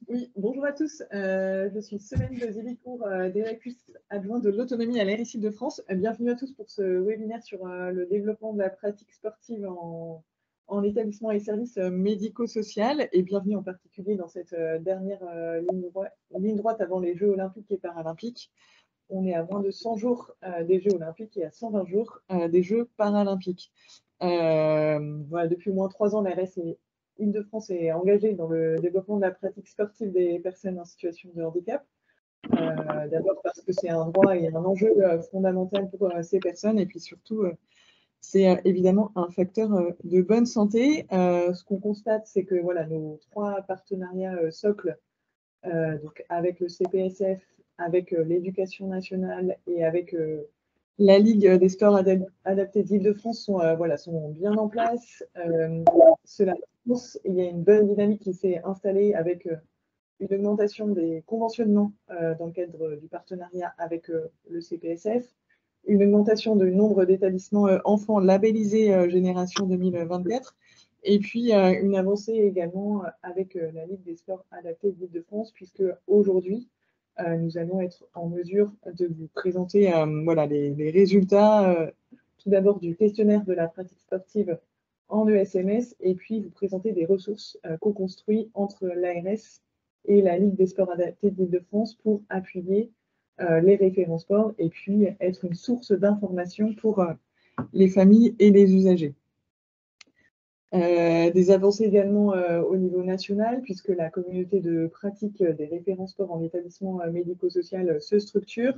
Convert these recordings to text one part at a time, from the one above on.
Oui, bonjour à tous. Je suis Solène de Zélicourt, directrice adjointe de l'autonomie à l'ARS Île-de-France. Bienvenue à tous pour ce webinaire sur le développement de la pratique sportive en établissement et services médico-social, et bienvenue en particulier dans cette dernière ligne droite avant les Jeux olympiques et paralympiques. On est à moins de 100 jours des Jeux olympiques et à 120 jours des Jeux paralympiques. Voilà, depuis au moins 3 ans, l'ARS Île-de-France est engagée dans le développement de la pratique sportive des personnes en situation de handicap. D'abord parce que c'est un droit et un enjeu fondamental pour ces personnes, et puis surtout, c'est évidemment un facteur de bonne santé. Ce qu'on constate, c'est que voilà, nos 3 partenariats socles, donc avec le CPSF, avec l'éducation nationale et avec la Ligue des sports adaptés d'Île-de-France sont bien en place. Il y a une bonne dynamique qui s'est installée avec une augmentation des conventionnements dans le cadre du partenariat avec le CPSF, une augmentation du nombre d'établissements enfants labellisés Génération 2024, et puis une avancée également avec la Ligue des sports adaptés d'Île-de-France, puisque aujourd'hui, nous allons être en mesure de vous présenter les résultats, tout d'abord du questionnaire de la pratique sportive en ESMS, et puis vous présenter des ressources co-construites entre l'ARS et la Ligue des sports adaptés d'Île-de-France pour appuyer les référents sport et puis être une source d'information pour les familles et les usagers. Des avancées également au niveau national, puisque la communauté de pratique des référents sport en établissement médico-social se structure.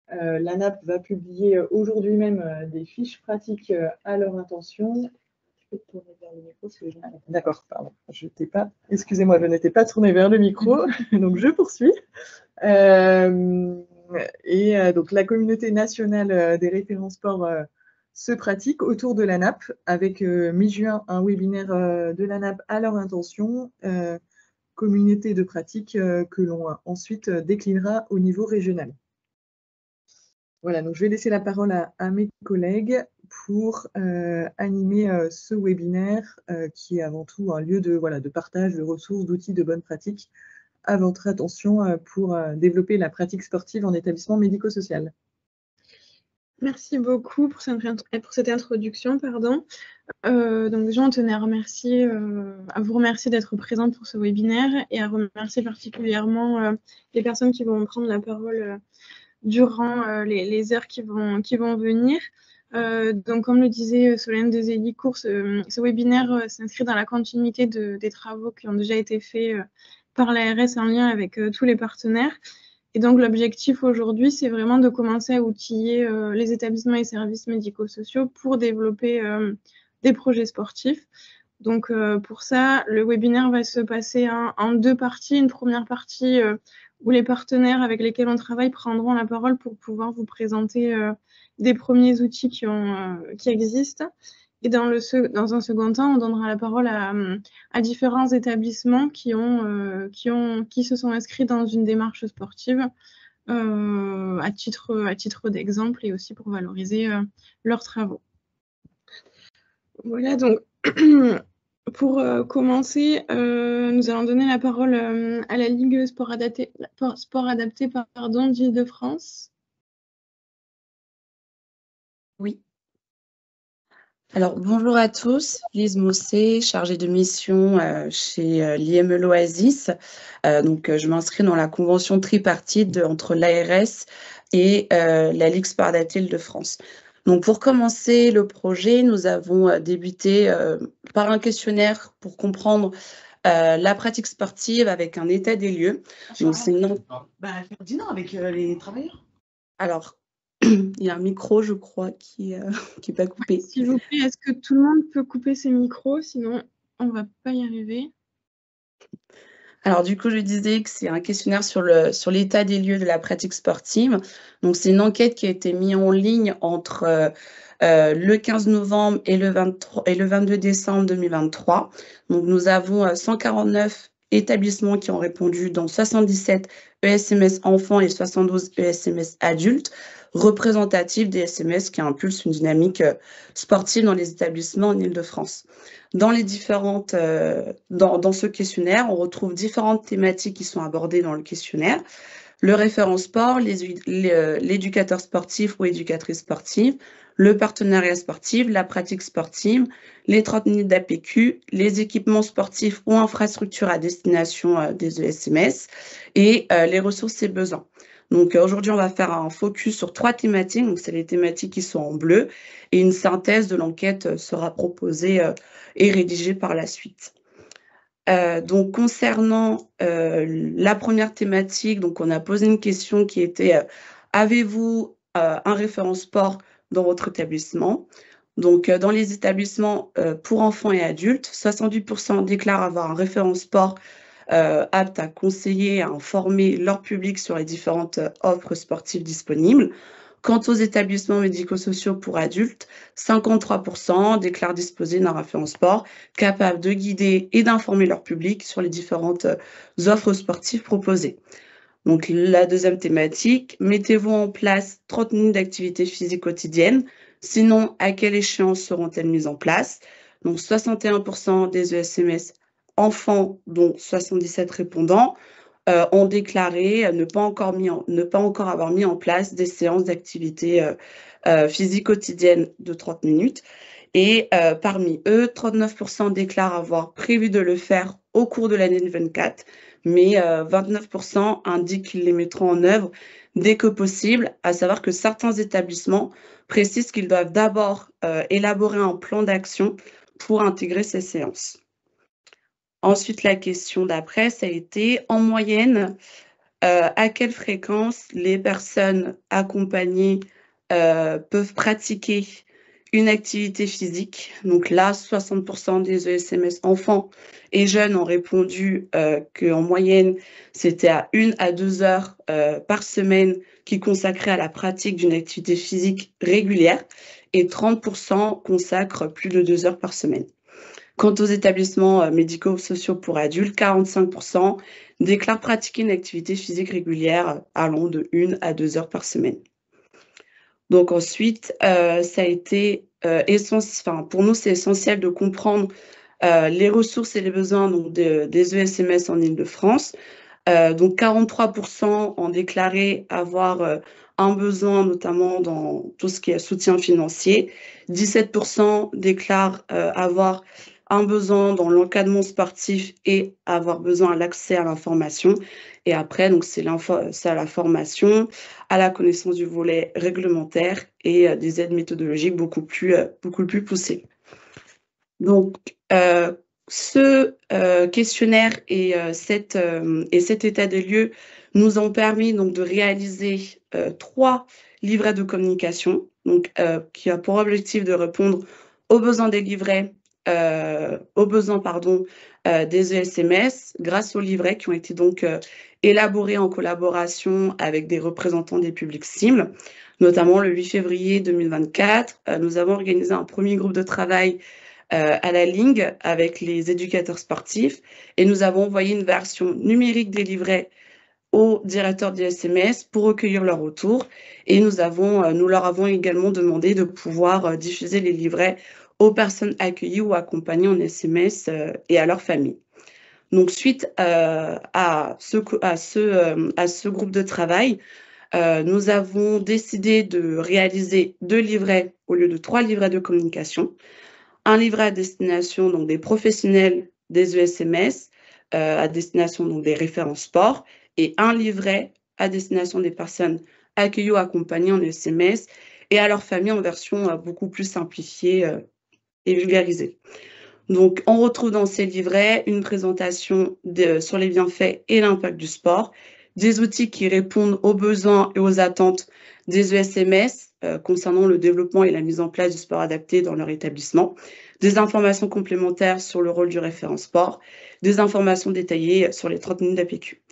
L'ANAP va publier aujourd'hui même des fiches pratiques à leur intention. Je peux te tourner vers le micro si les gens... D'accord, pardon. Excusez-moi, je n'étais pas tournée vers le micro, donc je poursuis. Donc la communauté nationale des référents sport se pratique autour de l'ANAP, avec mi-juin un webinaire de l'ANAP à leur intention, communauté de pratique que l'on ensuite déclinera au niveau régional. Voilà, donc je vais laisser la parole à mes collègues pour animer ce webinaire qui est avant tout un lieu de partage de ressources, d'outils, de bonnes pratiques à votre attention pour développer la pratique sportive en établissement médico-social. Merci beaucoup pour cette introduction. Donc déjà, on tenait à vous remercier d'être présente pour ce webinaire et à remercier particulièrement les personnes qui vont prendre la parole durant les heures qui vont venir. Donc, comme le disait Solène de Zélicourt, ce webinaire s'inscrit dans la continuité des travaux qui ont déjà été faits par l'ARS en lien avec tous les partenaires. Et donc, l'objectif aujourd'hui, c'est vraiment de commencer à outiller les établissements et services médico-sociaux pour développer des projets sportifs. Donc, pour ça, le webinaire va se passer en 2 parties. Une première partie où les partenaires avec lesquels on travaille prendront la parole pour pouvoir vous présenter des premiers outils qui existent. Et dans un second temps, on donnera la parole à différents établissements qui se sont inscrits dans une démarche sportive à titre d'exemple et aussi pour valoriser leurs travaux. Voilà, donc pour commencer, nous allons donner la parole à la Ligue sport adapté d'Île-de-France. Oui. Alors, bonjour à tous, Lise Mossé, chargée de mission chez l'IME l'Oasis. Je m'inscris dans la convention tripartite entre l'ARS et la Ligue sport adapté Île-de-France. Donc, pour commencer le projet, nous avons débuté par un questionnaire pour comprendre la pratique sportive avec un état des lieux. Donc, c'est Ferdinand avec les travailleurs. Alors, il y a un micro, je crois, qui n'est pas coupé. S'il vous plaît, est-ce que tout le monde peut couper ses micros? Sinon, on ne va pas y arriver. Alors, du coup, je disais que c'est un questionnaire sur l'état des lieux de la pratique sportive. Donc, c'est une enquête qui a été mise en ligne entre le 15 novembre et le 22 décembre 2023. Donc, nous avons 149 établissements qui ont répondu, dont 77 ESMS enfants et 72 ESMS adultes, représentatifs des SMS qui impulsent une dynamique sportive dans les établissements en Île-de-France. Dans ce questionnaire, on retrouve différentes thématiques qui sont abordées dans le questionnaire. Le référent sport, l'éducateur sportif ou éducatrice sportive, le partenariat sportif, la pratique sportive, les 30 minutes d'APQ, les équipements sportifs ou infrastructures à destination des ESMS et les ressources et besoins. Donc aujourd'hui, on va faire un focus sur 3 thématiques. Donc c'est les thématiques qui sont en bleu et une synthèse de l'enquête sera proposée et rédigée par la suite. Donc concernant la première thématique, donc on a posé une question qui était avez-vous un référent sport dans votre établissement? Donc dans les établissements pour enfants et adultes, 68% déclarent avoir un référent sport apte à conseiller, à informer leur public sur les différentes offres sportives disponibles. Quant aux établissements médico-sociaux pour adultes, 53% déclarent disposer d'un référent sport capable de guider et d'informer leur public sur les différentes offres sportives proposées. Donc la deuxième thématique, mettez-vous en place 30 minutes d'activité physique quotidienne. Sinon, à quelle échéance seront-elles mises en place? Donc 61% des ESMS enfants, dont 77 répondants, ont déclaré ne pas encore avoir mis en place des séances d'activité physique quotidienne de 30 minutes. Et parmi eux, 39% déclarent avoir prévu de le faire au cours de l'année 2024, mais 29% indiquent qu'ils les mettront en œuvre dès que possible, à savoir que certains établissements précisent qu'ils doivent d'abord élaborer un plan d'action pour intégrer ces séances. Ensuite, la question d'après, ça a été en moyenne, à quelle fréquence les personnes accompagnées peuvent pratiquer une activité physique. Donc là, 60% des ESMS enfants et jeunes ont répondu qu'en moyenne, c'était à 1 à 2 heures par semaine qui consacraient à la pratique d'une activité physique régulière et 30% consacrent plus de 2 heures par semaine. Quant aux établissements médico-sociaux pour adultes, 45% déclarent pratiquer une activité physique régulière allant de 1 à 2 heures par semaine. Donc ensuite, ça a été pour nous, c'est essentiel de comprendre les ressources et les besoins donc, des ESMS en Île-de-France. Donc 43% ont déclaré avoir un besoin, notamment dans tout ce qui est soutien financier. 17% déclarent avoir un besoin dans l'encadrement sportif et avoir besoin de l'accès à l'information. Et après, donc c'est à la formation, à la connaissance du volet réglementaire et des aides méthodologiques beaucoup plus poussées. Donc, ce questionnaire et cet état des lieux nous ont permis donc de réaliser 3 livrets de communication, donc qui a pour objectif de répondre aux besoins des livrets, des ESMS grâce aux livrets qui ont été donc élaborés en collaboration avec des représentants des publics cibles. Notamment le 8 février 2024, nous avons organisé un premier groupe de travail à la ligne avec les éducateurs sportifs et nous avons envoyé une version numérique des livrets aux directeurs des SMS pour recueillir leur retour et nous leur avons également demandé de pouvoir diffuser les livrets aux personnes accueillies ou accompagnées en SMS et à leurs familles. Donc suite à ce groupe de travail, nous avons décidé de réaliser 2 livrets au lieu de 3 livrets de communication. Un livret à destination donc, des professionnels des ESMS, à destination donc, des référents sport, et un livret à destination des personnes accueillies ou accompagnées en ESMS et à leur famille en version beaucoup plus simplifiée et vulgarisée. Donc, on retrouve dans ces livrets une présentation sur les bienfaits et l'impact du sport, des outils qui répondent aux besoins et aux attentes des ESMS concernant le développement et la mise en place du sport adapté dans leur établissement, des informations complémentaires sur le rôle du référent sport, des informations détaillées sur les 30 minutes d'APQ.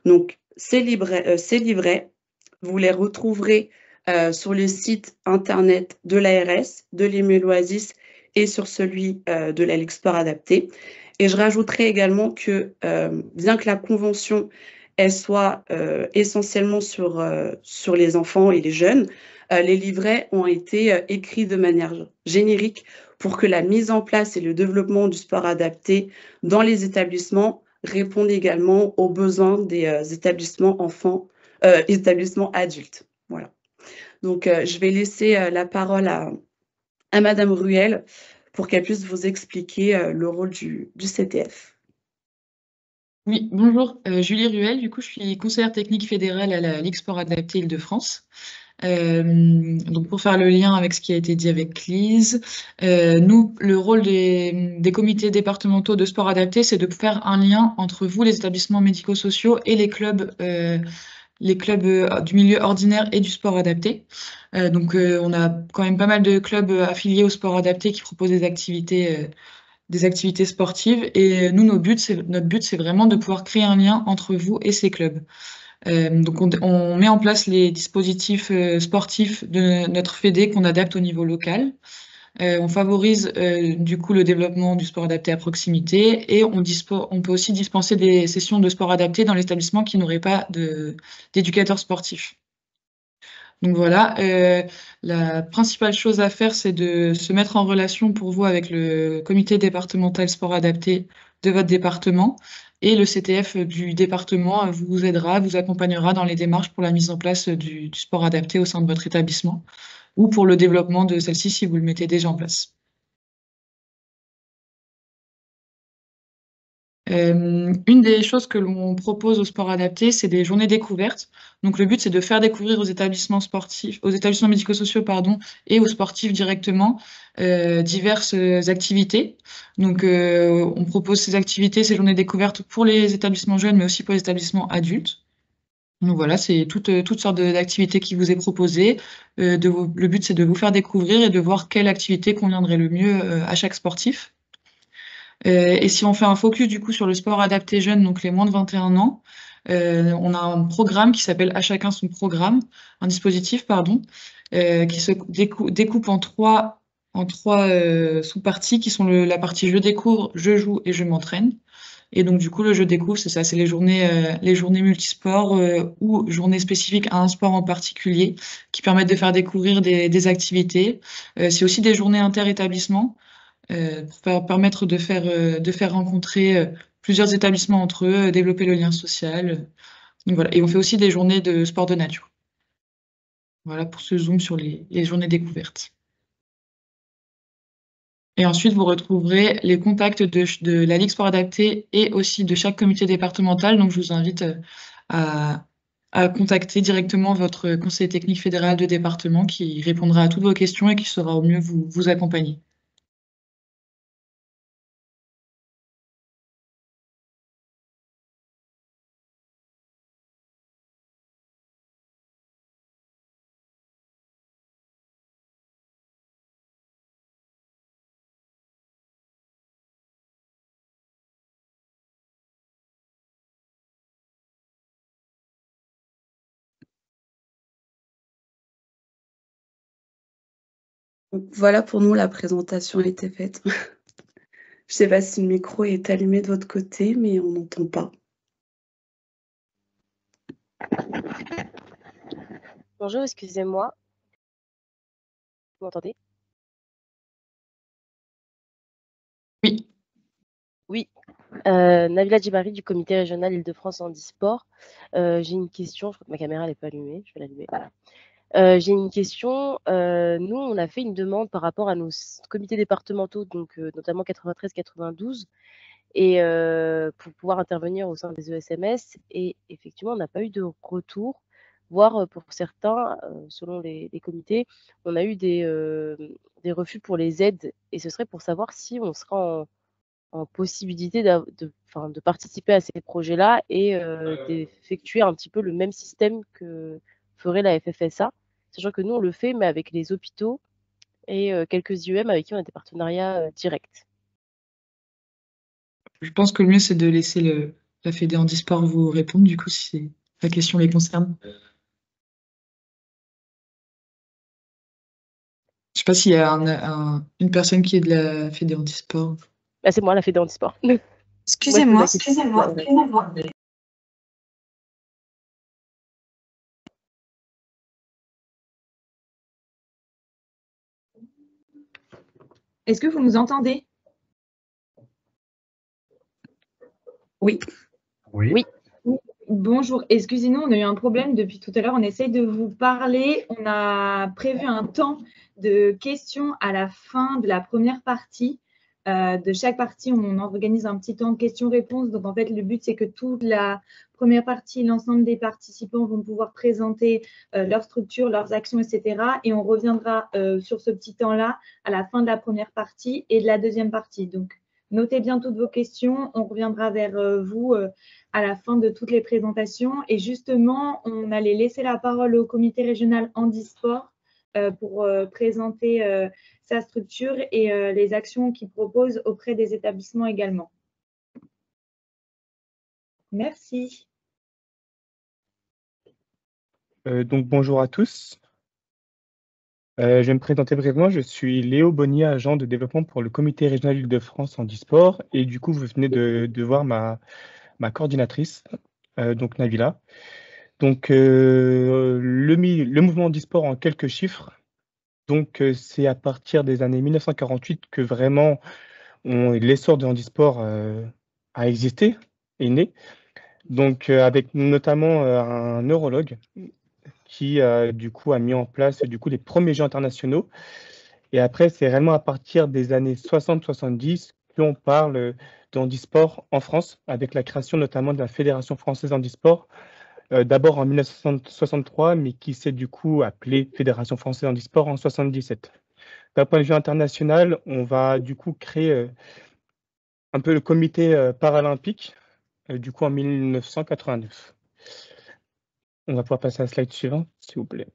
Donc, ces livrets, vous les retrouverez sur le site internet de l'ARS, de l'IME Loisis et sur celui de la Ligue Sport Adapté. Et je rajouterais également que, bien que la convention, elle soit essentiellement sur les enfants et les jeunes, les livrets ont été écrits de manière générique pour que la mise en place et le développement du sport adapté dans les établissements répondent également aux besoins des établissements adultes. Voilà. Donc, je vais laisser la parole à Madame Ruel pour qu'elle puisse vous expliquer le rôle du CTF. Oui, bonjour, Julie Ruel, du coup je suis conseillère technique fédérale à la Ligue Sport Adapté Île-de-France. Donc pour faire le lien avec ce qui a été dit avec Lise, nous, le rôle des comités départementaux de sport adapté, c'est de faire un lien entre vous, les établissements médico-sociaux, et les clubs du milieu ordinaire et du sport adapté. Donc on a quand même pas mal de clubs affiliés au sport adapté qui proposent des activités sportives. Et nous, notre but, c'est vraiment de pouvoir créer un lien entre vous et ces clubs. Donc, on met en place les dispositifs sportifs de notre fédé qu'on adapte au niveau local. On favorise du coup le développement du sport adapté à proximité et on peut aussi dispenser des sessions de sport adapté dans l'établissement qui n'aurait pas d'éducateur sportif. Donc voilà, la principale chose à faire, c'est de se mettre en relation pour vous avec le comité départemental sport adapté de votre département et le CTF du département vous aidera, vous accompagnera dans les démarches pour la mise en place du sport adapté au sein de votre établissement ou pour le développement de celle-ci si vous le mettez déjà en place. Une des choses que l'on propose au sport adapté, c'est des journées découvertes. Donc le but, c'est de faire découvrir aux établissements médico-sociaux, et aux sportifs directement diverses activités. Donc on propose ces activités, ces journées découvertes pour les établissements jeunes, mais aussi pour les établissements adultes. Donc voilà, c'est toutes sortes d'activités qui vous est proposées. Le but, c'est de vous faire découvrir et de voir quelle activité conviendrait le mieux à chaque sportif. Et si on fait un focus du coup sur le sport adapté jeune, donc les moins de 21 ans, on a un programme qui s'appelle À chacun son programme, un dispositif, qui se découpe en trois sous-parties qui sont la partie je découvre, je joue et je m'entraîne. Et donc du coup le je découvre, c'est ça, c'est les journées multisports ou journées spécifiques à un sport en particulier qui permettent de faire découvrir des activités. C'est aussi des journées inter-établissements pour permettre de faire rencontrer plusieurs établissements entre eux, développer le lien social. Donc voilà. Et on fait aussi des journées de sport de nature. Voilà pour ce zoom sur les journées découvertes. Et ensuite, vous retrouverez les contacts de la Ligue Sport Adapté et aussi de chaque comité départemental. Donc, je vous invite à contacter directement votre conseiller technique fédéral de département qui répondra à toutes vos questions et qui saura au mieux vous accompagner. Donc, voilà, pour nous, la présentation a été faite. Je ne sais pas si le micro est allumé de votre côté, mais on n'entend pas. Bonjour, excusez-moi. Vous m'entendez? Oui. Oui. Nabila Djibari du comité régional Île-de-France Handisport. J'ai une question, je crois que ma caméra n'est pas allumée, je vais l'allumer. Voilà. J'ai une question. Nous, on a fait une demande par rapport à nos comités départementaux, donc notamment 93-92, et pour pouvoir intervenir au sein des ESMS. Et effectivement, on n'a pas eu de retour, voire pour certains, selon les comités, on a eu des refus pour les aides. Et ce serait pour savoir si on sera en possibilité de participer à ces projets-là et d'effectuer un petit peu le même système que ferait la FFSA, sachant que nous, on le fait, mais avec les hôpitaux et quelques IEM avec qui on a des partenariats directs. Je pense que le mieux, c'est de laisser la Fédé Handisport vous répondre, du coup, si la question les concerne. Je ne sais pas s'il y a une personne qui est de la Fédé Handisport. Ah, c'est moi, la Fédé Handisport. Excusez-moi. Est-ce que vous nous entendez? Oui. Oui. Bonjour, excusez-nous, on a eu un problème depuis tout à l'heure. On essaye de vous parler. On a prévu un temps de questions à la fin de la première partie. De chaque partie, on organise un petit temps de questions-réponses. Donc, en fait, le but, c'est que toute la première partie, l'ensemble des participants vont pouvoir présenter leur structure, leurs actions, etc. Et on reviendra sur ce petit temps-là à la fin de la première partie et de la deuxième partie. Donc, notez bien toutes vos questions. On reviendra vers vous à la fin de toutes les présentations. Et justement, on allait laisser la parole au comité régional handisport pour présenter sa structure et les actions qu'il propose auprès des établissements également. Merci. Donc bonjour à tous. Je vais me présenter brièvement. Je suis Léo Bonnier, agent de développement pour le comité régional Île-de-France handisport. Et du coup, vous venez de voir ma coordinatrice, donc Nabila. Donc le mouvement handisport en quelques chiffres. Donc c'est à partir des années 1948 que vraiment l'essor de handisport a existé, est né. Donc avec notamment un neurologue qui du coup a mis en place du coup les premiers Jeux internationaux. Et après, c'est réellement à partir des années 60-70 qu'on parle de handisport en France, avec la création notamment de la Fédération française handisport, d'abord en 1963, mais qui s'est du coup appelée Fédération française handisport en 77. D'un point de vue international, on va du coup créer un peu le comité paralympique, du coup en 1989. On va pouvoir passer à la slide suivante, s'il vous plaît.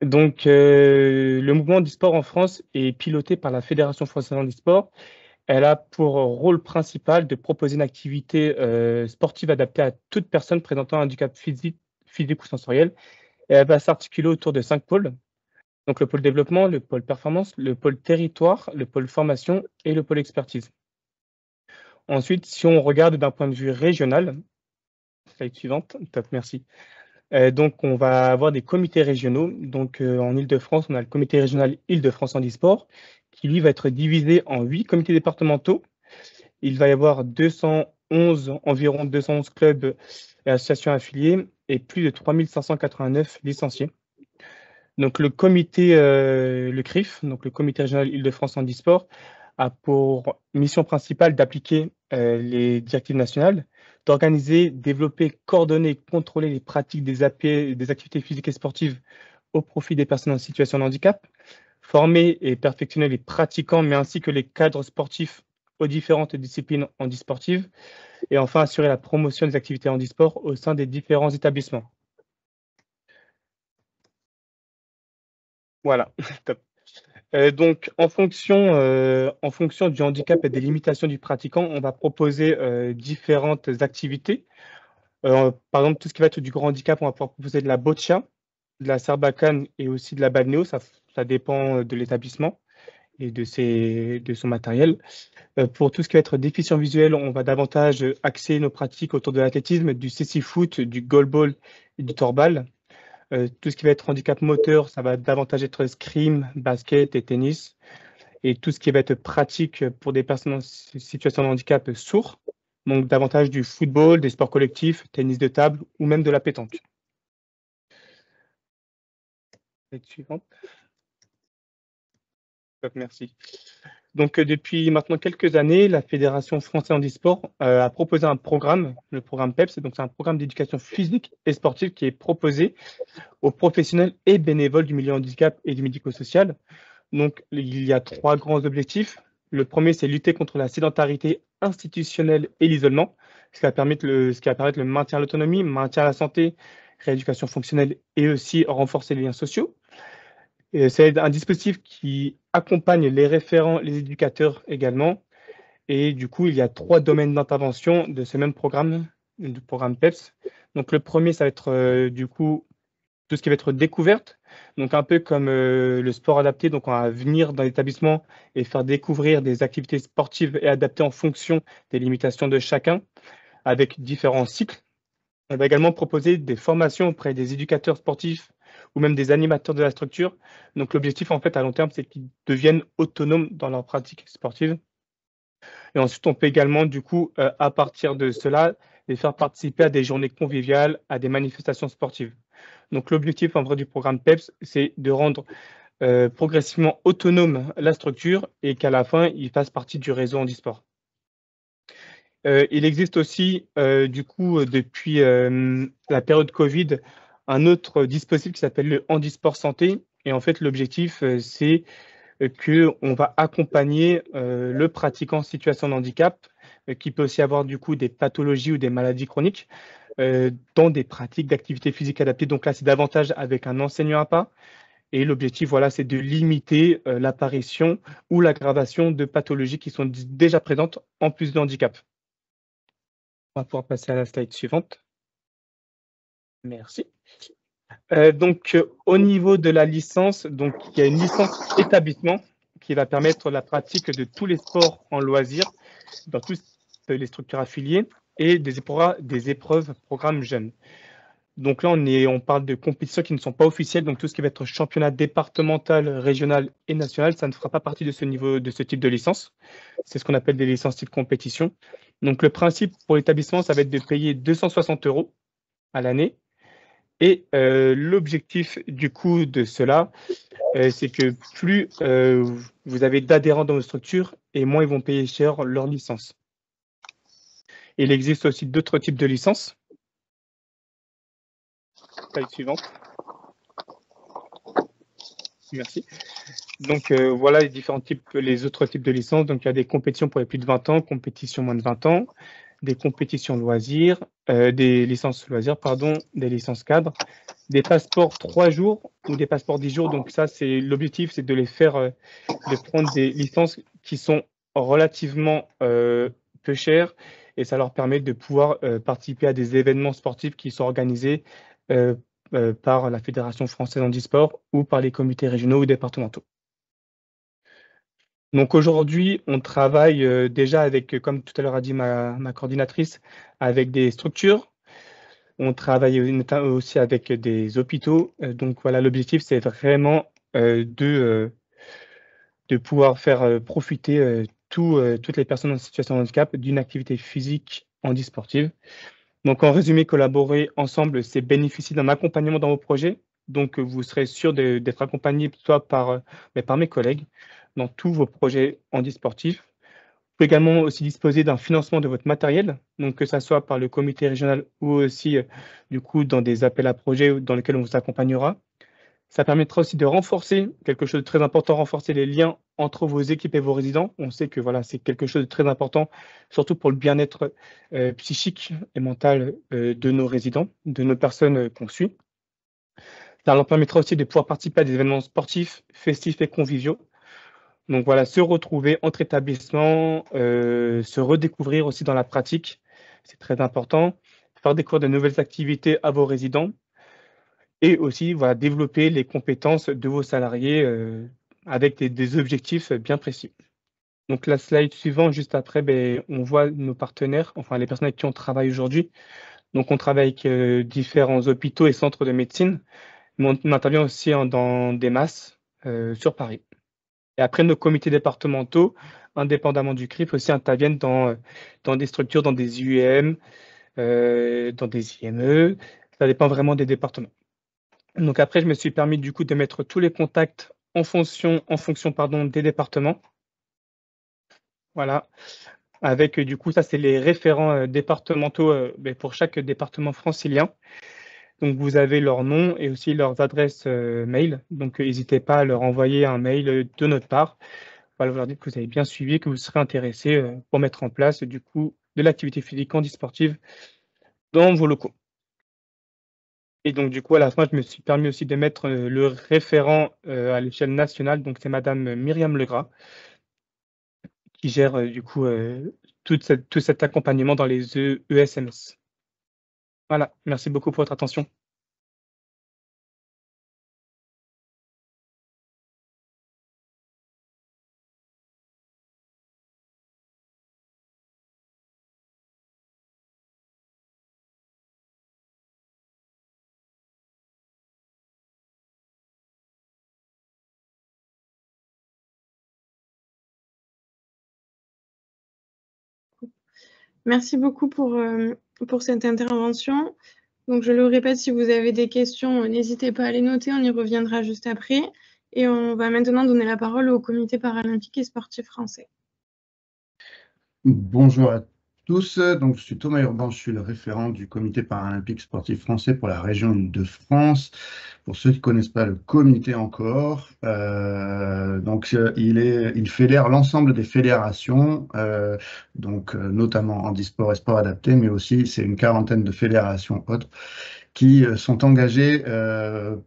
Donc, le mouvement handisport en France est piloté par la Fédération française handisport. Elle a pour rôle principal de proposer une activité sportive adaptée à toute personne présentant un handicap physique ou sensoriel. Et elle va s'articuler autour de 5 pôles. Donc, le pôle développement, le pôle performance, le pôle territoire, le pôle formation et le pôle expertise. Ensuite, si on regarde d'un point de vue régional, slide suivante, top, merci. Donc, on va avoir des comités régionaux. Donc, en Île-de-France, on a le comité régional Île-de-France handisport, qui lui va être divisé en 8 comités départementaux. Il va y avoir environ 211 clubs et associations affiliées et plus de 3589 licenciés. Donc, le comité, le CRIF, donc le comité régional Île-de-France handisport, a pour mission principale d'appliquer les directives nationales, d'organiser, développer, coordonner, contrôler les pratiques des activités physiques et sportives au profit des personnes en situation de handicap, former et perfectionner les pratiquants, mais ainsi que les cadres sportifs aux différentes disciplines handisportives, et enfin assurer la promotion des activités handisport au sein des différents établissements. Voilà, top. Donc, en fonction du handicap et des limitations du pratiquant, on va proposer différentes activités. Par exemple, tout ce qui va être du grand handicap, on va pouvoir proposer de la boccia, de la sarbacane et aussi de la balnéo. Ça dépend de l'établissement et de son matériel. Pour tout ce qui va être déficient visuel, on va davantage axer nos pratiques autour de l'athlétisme, du cécifoot, du goalball et du torbal. Tout ce qui va être handicap moteur, ça va davantage être escrime, basket et tennis. Et tout ce qui va être pratique pour des personnes en situation de handicap sourd, donc davantage du football, des sports collectifs, tennis de table ou même de la pétanque. Suivante. Merci. Donc, depuis maintenant quelques années, la Fédération française handisport a proposé un programme, le programme PEPS. Donc, c'est un programme d'éducation physique et sportive qui est proposé aux professionnels et bénévoles du milieu handicap et du médico-social. Donc, il y a 3 grands objectifs. Le premier, c'est lutter contre la sédentarité institutionnelle et l'isolement, ce qui va permettre le maintien de l'autonomie, maintien de la santé, rééducation fonctionnelle et aussi renforcer les liens sociaux. C'est un dispositif qui accompagne les référents, les éducateurs également. Et du coup, il y a 3 domaines d'intervention de ce même programme, du programme PEPS. Donc, le premier, ça va être du coup tout ce qui va être découverte, donc un peu comme le sport adapté, donc on va venir dans l'établissement et faire découvrir des activités sportives et adaptées en fonction des limitations de chacun, avec différents cycles. On va également proposer des formations auprès des éducateurs sportifs ou même des animateurs de la structure. Donc l'objectif en fait à long terme, c'est qu'ils deviennent autonomes dans leur pratique sportive. Et ensuite, on peut également, du coup, à partir de cela, les faire participer à des journées conviviales, à des manifestations sportives. Donc l'objectif en vrai du programme PEPS, c'est de rendre progressivement autonome la structure et qu'à la fin, il fasse partie du réseau handisport. Il existe aussi, du coup, depuis la période Covid, un autre dispositif qui s'appelle le handisport santé. Et en fait, l'objectif, c'est qu'on va accompagner le pratiquant en situation de handicap, qui peut aussi avoir du coup des pathologies ou des maladies chroniques, dans des pratiques d'activité physique adaptée. Donc là, c'est davantage avec un enseignant à pas. Et l'objectif, voilà, c'est de limiter l'apparition ou l'aggravation de pathologies qui sont déjà présentes en plus de handicap. On va pouvoir passer à la slide suivante. Merci. Donc, au niveau de la licence, donc, il y a une licence établissement qui va permettre la pratique de tous les sports en loisirs dans toutes les structures affiliées et des épreuves programmes jeunes. Donc là, on parle de compétitions qui ne sont pas officielles, donc tout ce qui va être championnat départemental, régional et national, ça ne fera pas partie de ce type de licence. C'est ce qu'on appelle des licences type compétition. Donc le principe pour l'établissement, ça va être de payer 260 € à l'année. Et l'objectif du coup de cela, c'est que plus vous avez d'adhérents dans vos structures et moins ils vont payer cher leur licence. Il existe aussi d'autres types de licences. Slide suivante. Merci. Donc voilà les différents types, les autres types de licences. Donc il y a des compétitions pour les plus de 20 ans, compétitions moins de 20 ans, des compétitions loisirs, des licences loisirs, pardon, des licences cadres, des passeports 3 jours ou des passeports 10 jours. Donc ça, c'est l'objectif, c'est de les faire, de prendre des licences qui sont relativement peu chères et ça leur permet de pouvoir participer à des événements sportifs qui sont organisés par la Fédération française handisport ou par les comités régionaux ou départementaux. Donc aujourd'hui, on travaille déjà avec, comme tout à l'heure a dit ma coordinatrice, avec des structures. On travaille aussi avec des hôpitaux. Donc voilà, l'objectif, c'est vraiment de pouvoir faire profiter toutes les personnes en situation de handicap d'une activité physique handisportive. Donc en résumé, collaborer ensemble, c'est bénéficier d'un accompagnement dans vos projets. Donc vous serez sûr d'être accompagné soit par mes collègues dans tous vos projets handisportifs. Vous pouvez également aussi disposer d'un financement de votre matériel, donc que ce soit par le comité régional ou aussi du coup dans des appels à projets dans lesquels on vous accompagnera. Ça permettra aussi de renforcer quelque chose de très important, renforcer les liens entre vos équipes et vos résidents. On sait que voilà, c'est quelque chose de très important, surtout pour le bien-être psychique et mental de nos résidents, de nos personnes qu'on suit. Ça leur permettra aussi de pouvoir participer à des événements sportifs, festifs et conviviaux. Donc voilà, se retrouver entre établissements, se redécouvrir aussi dans la pratique, c'est très important. Faire découvrir de nouvelles activités à vos résidents et aussi voilà, développer les compétences de vos salariés avec des objectifs bien précis. Donc la slide suivante, juste après, on voit nos partenaires, enfin les personnes avec qui on travaille aujourd'hui. Donc on travaille avec différents hôpitaux et centres de médecine, mais on intervient aussi dans des masses sur Paris. Et après, nos comités départementaux, indépendamment du CRIF, aussi interviennent dans des structures, dans des UEM, dans des IME. Ça dépend vraiment des départements. Donc après, je me suis permis du coup de mettre tous les contacts en fonction des départements. Voilà. Avec du coup, ça c'est les référents départementaux pour chaque département francilien. Donc vous avez leur nom et aussi leurs adresses mail. Donc n'hésitez pas à leur envoyer un mail de notre part. Voilà, vous leur dites que vous avez bien suivi, que vous serez intéressé pour mettre en place du coup de l'activité physique handisportive dans vos locaux. Et donc du coup, à la fin, je me suis permis aussi de mettre le référent à l'échelle nationale. Donc c'est Madame Myriam Legras qui gère du coup tout cet accompagnement dans les ESMS. Voilà, merci beaucoup pour votre attention. Merci beaucoup pour cette intervention. Donc, je le répète, si vous avez des questions, n'hésitez pas à les noter, on y reviendra juste après. Et on va maintenant donner la parole au Comité paralympique et sportif français. Bonjour à tous, donc je suis Thomas Urban, je suis le référent du Comité paralympique sportif français pour la région Île-de-France. Pour ceux qui ne connaissent pas le comité encore, il fédère l'ensemble des fédérations, notamment handisport et sport adapté, mais aussi c'est une quarantaine de fédérations autres qui sont engagées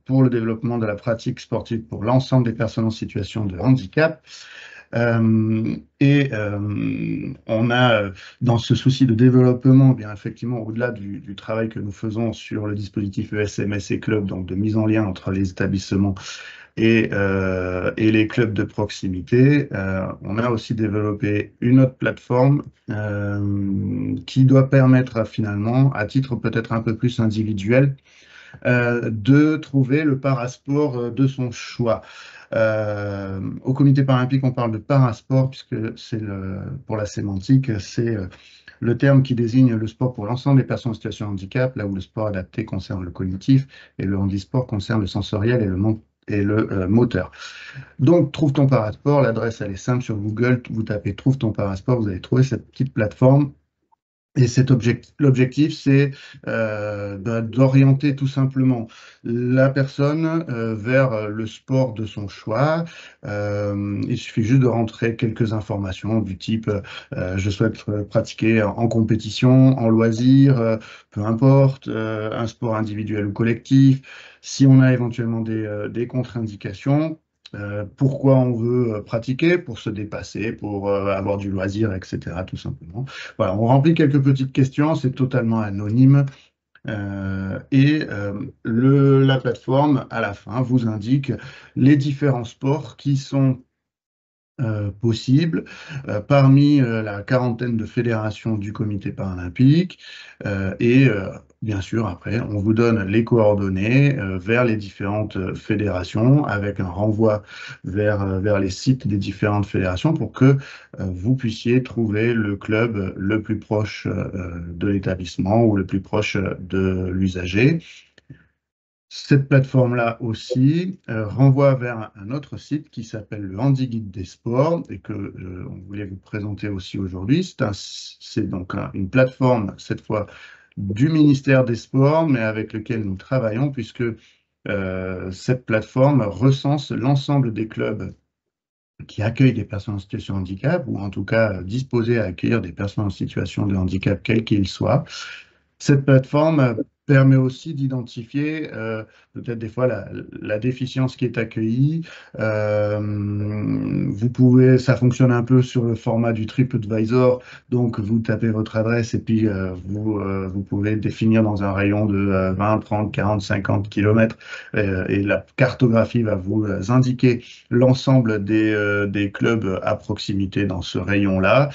pour le développement de la pratique sportive pour l'ensemble des personnes en situation de handicap. On a, dans ce souci de développement, bien effectivement, au-delà du travail que nous faisons sur le dispositif ESMS et club, donc de mise en lien entre les établissements et les clubs de proximité, on a aussi développé une autre plateforme qui doit permettre finalement, à titre peut-être un peu plus individuel, de trouver le parasport de son choix. Au comité paralympique, on parle de parasport puisque c'est pour la sémantique, c'est le terme qui désigne le sport pour l'ensemble des personnes en situation de handicap, là où le sport adapté concerne le cognitif et le handisport concerne le sensoriel et le moteur. Donc, trouve ton parasport, l'adresse elle est simple sur Google, vous tapez trouve ton parasport, vous allez trouver cette petite plateforme. Et l'objectif, c'est d'orienter tout simplement la personne vers le sport de son choix. Il suffit juste de rentrer quelques informations du type je souhaite pratiquer en compétition, en loisir, peu importe, un sport individuel ou collectif. Si on a éventuellement des contre-indications, pourquoi on veut pratiquer, pour se dépasser, pour avoir du loisir, etc., tout simplement. Voilà, on remplit quelques petites questions, c'est totalement anonyme. La plateforme, à la fin, vous indique les différents sports qui sont possibles parmi la quarantaine de fédérations du comité paralympique. Bien sûr, après, on vous donne les coordonnées vers les différentes fédérations avec un renvoi vers les sites des différentes fédérations pour que vous puissiez trouver le club le plus proche de l'établissement ou le plus proche de l'usager. Cette plateforme-là aussi renvoie vers un autre site qui s'appelle le HandiGuide des sports et que on voulait vous présenter aussi aujourd'hui. C'est donc une plateforme, cette fois, du ministère des Sports, mais avec lequel nous travaillons puisque cette plateforme recense l'ensemble des clubs qui accueillent des personnes en situation de handicap ou en tout cas disposés à accueillir des personnes en situation de handicap, quels qu'ils soient. Cette plateforme permet aussi d'identifier peut-être des fois la déficience qui est accueillie. Ça fonctionne un peu sur le format du TripAdvisor, donc vous tapez votre adresse et puis vous pouvez définir dans un rayon de 20, 30, 40, 50 km et la cartographie va vous indiquer l'ensemble des clubs à proximité dans ce rayon-là.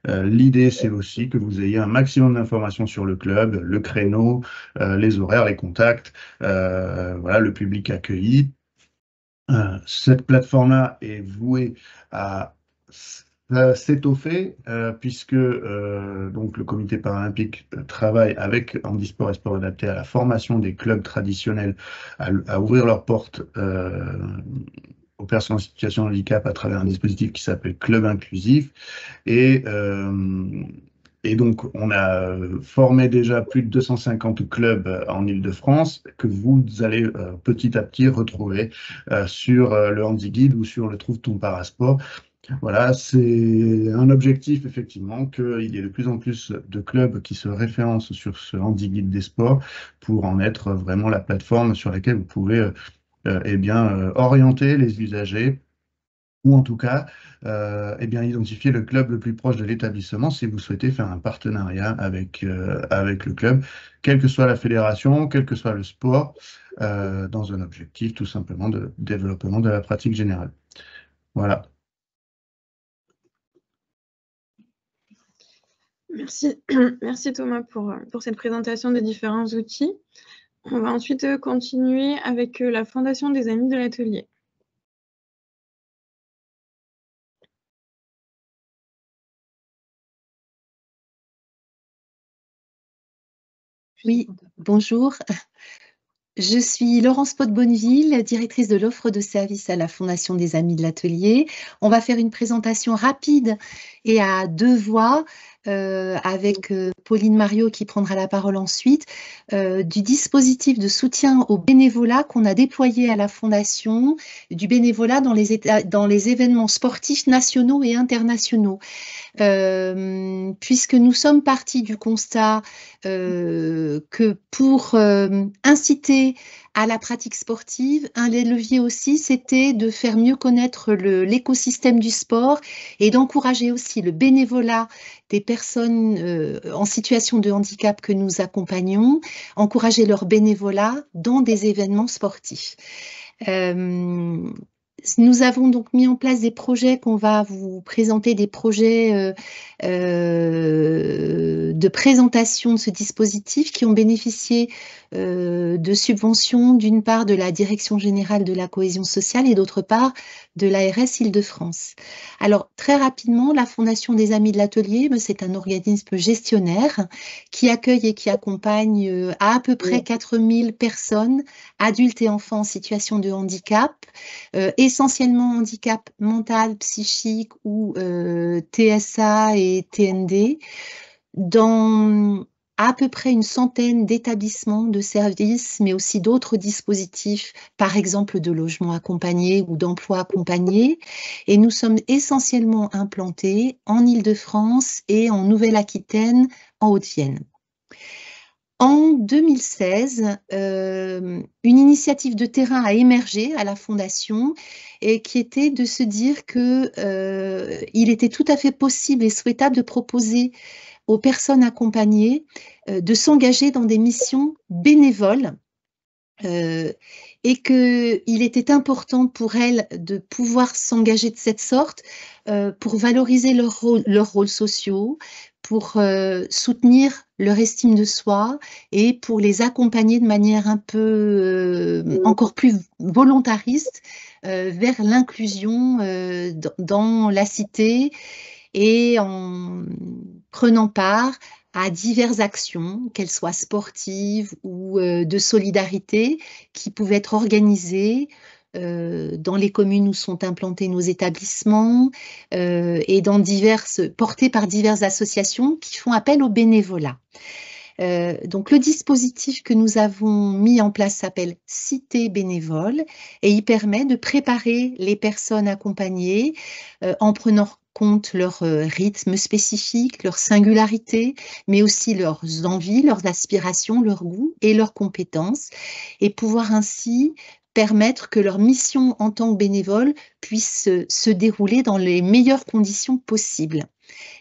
L'idée, c'est aussi que vous ayez un maximum d'informations sur le club, le créneau, les horaires, les contacts, voilà, le public accueilli. Cette plateforme-là est vouée à s'étoffer puisque donc le comité paralympique travaille avec Handisport et Sport Adapté à la formation des clubs traditionnels à ouvrir leurs portes aux personnes en situation de handicap à travers un dispositif qui s'appelle Club Inclusif. Et donc, on a formé déjà plus de 250 clubs en Île-de-France que vous allez petit à petit retrouver sur le HandiGuide ou sur le Trouve ton parasport. Voilà, c'est un objectif effectivement qu'il y ait de plus en plus de clubs qui se référencent sur ce HandiGuide des sports pour en être vraiment la plateforme sur laquelle vous pouvez orienter les usagers ou en tout cas identifier le club le plus proche de l'établissement si vous souhaitez faire un partenariat avec le club, quelle que soit la fédération, quel que soit le sport, dans un objectif tout simplement de développement de la pratique générale. Voilà. Merci, merci Thomas pour cette présentation des différents outils. On va ensuite continuer avec la Fondation des Amis de l'Atelier. Oui, bonjour. Je suis Laurence Pot-Bonneville, directrice de l'offre de service à la Fondation des Amis de l'Atelier. On va faire une présentation rapide et à 2 voix avec Pauline Mariot qui prendra la parole ensuite, du dispositif de soutien au bénévolat qu'on a déployé à la Fondation, du bénévolat dans les événements sportifs nationaux et internationaux. Puisque nous sommes partis du constat que pour inciter à la pratique sportive, un des leviers aussi, c'était de faire mieux connaître l'écosystème du sport et d'encourager aussi le bénévolat des personnes en situation de handicap que nous accompagnons, encourager leur bénévolat dans des événements sportifs. Nous avons donc mis en place des projets qu'on va vous présenter, des projets de présentation de ce dispositif qui ont bénéficié de subventions d'une part de la Direction générale de la cohésion sociale et d'autre part de l'ARS Île-de-France. Alors très rapidement, la Fondation des Amis de l'Atelier, c'est un organisme gestionnaire qui accueille et qui accompagne à peu près 4000 personnes, adultes et enfants en situation de handicap, essentiellement handicap mental, psychique ou TSA et TND, dans à peu près une centaine d'établissements de services, mais aussi d'autres dispositifs, par exemple de logement accompagné ou d'emploi accompagné. Et nous sommes essentiellement implantés en Île-de-France et en Nouvelle-Aquitaine, en Haute-Vienne. En 2016, une initiative de terrain a émergé à la Fondation et qui était de se dire que il était tout à fait possible et souhaitable de proposer aux personnes accompagnées de s'engager dans des missions bénévoles et qu'il était important pour elles de pouvoir s'engager de cette sorte pour valoriser leurs rôles sociaux, pour soutenir leur estime de soi et pour les accompagner de manière un peu encore plus volontariste vers l'inclusion dans la cité et en prenant part à diverses actions, qu'elles soient sportives ou de solidarité, qui pouvaient être organisées dans les communes où sont implantés nos établissements et portées par diverses associations qui font appel au bénévolat. Donc le dispositif que nous avons mis en place s'appelle Cité bénévole et il permet de préparer les personnes accompagnées en prenant compte leur rythme spécifique, leur singularité, mais aussi leurs envies, leurs aspirations, leurs goûts et leurs compétences, et pouvoir ainsi permettre que leur mission en tant que bénévole puisse se dérouler dans les meilleures conditions possibles.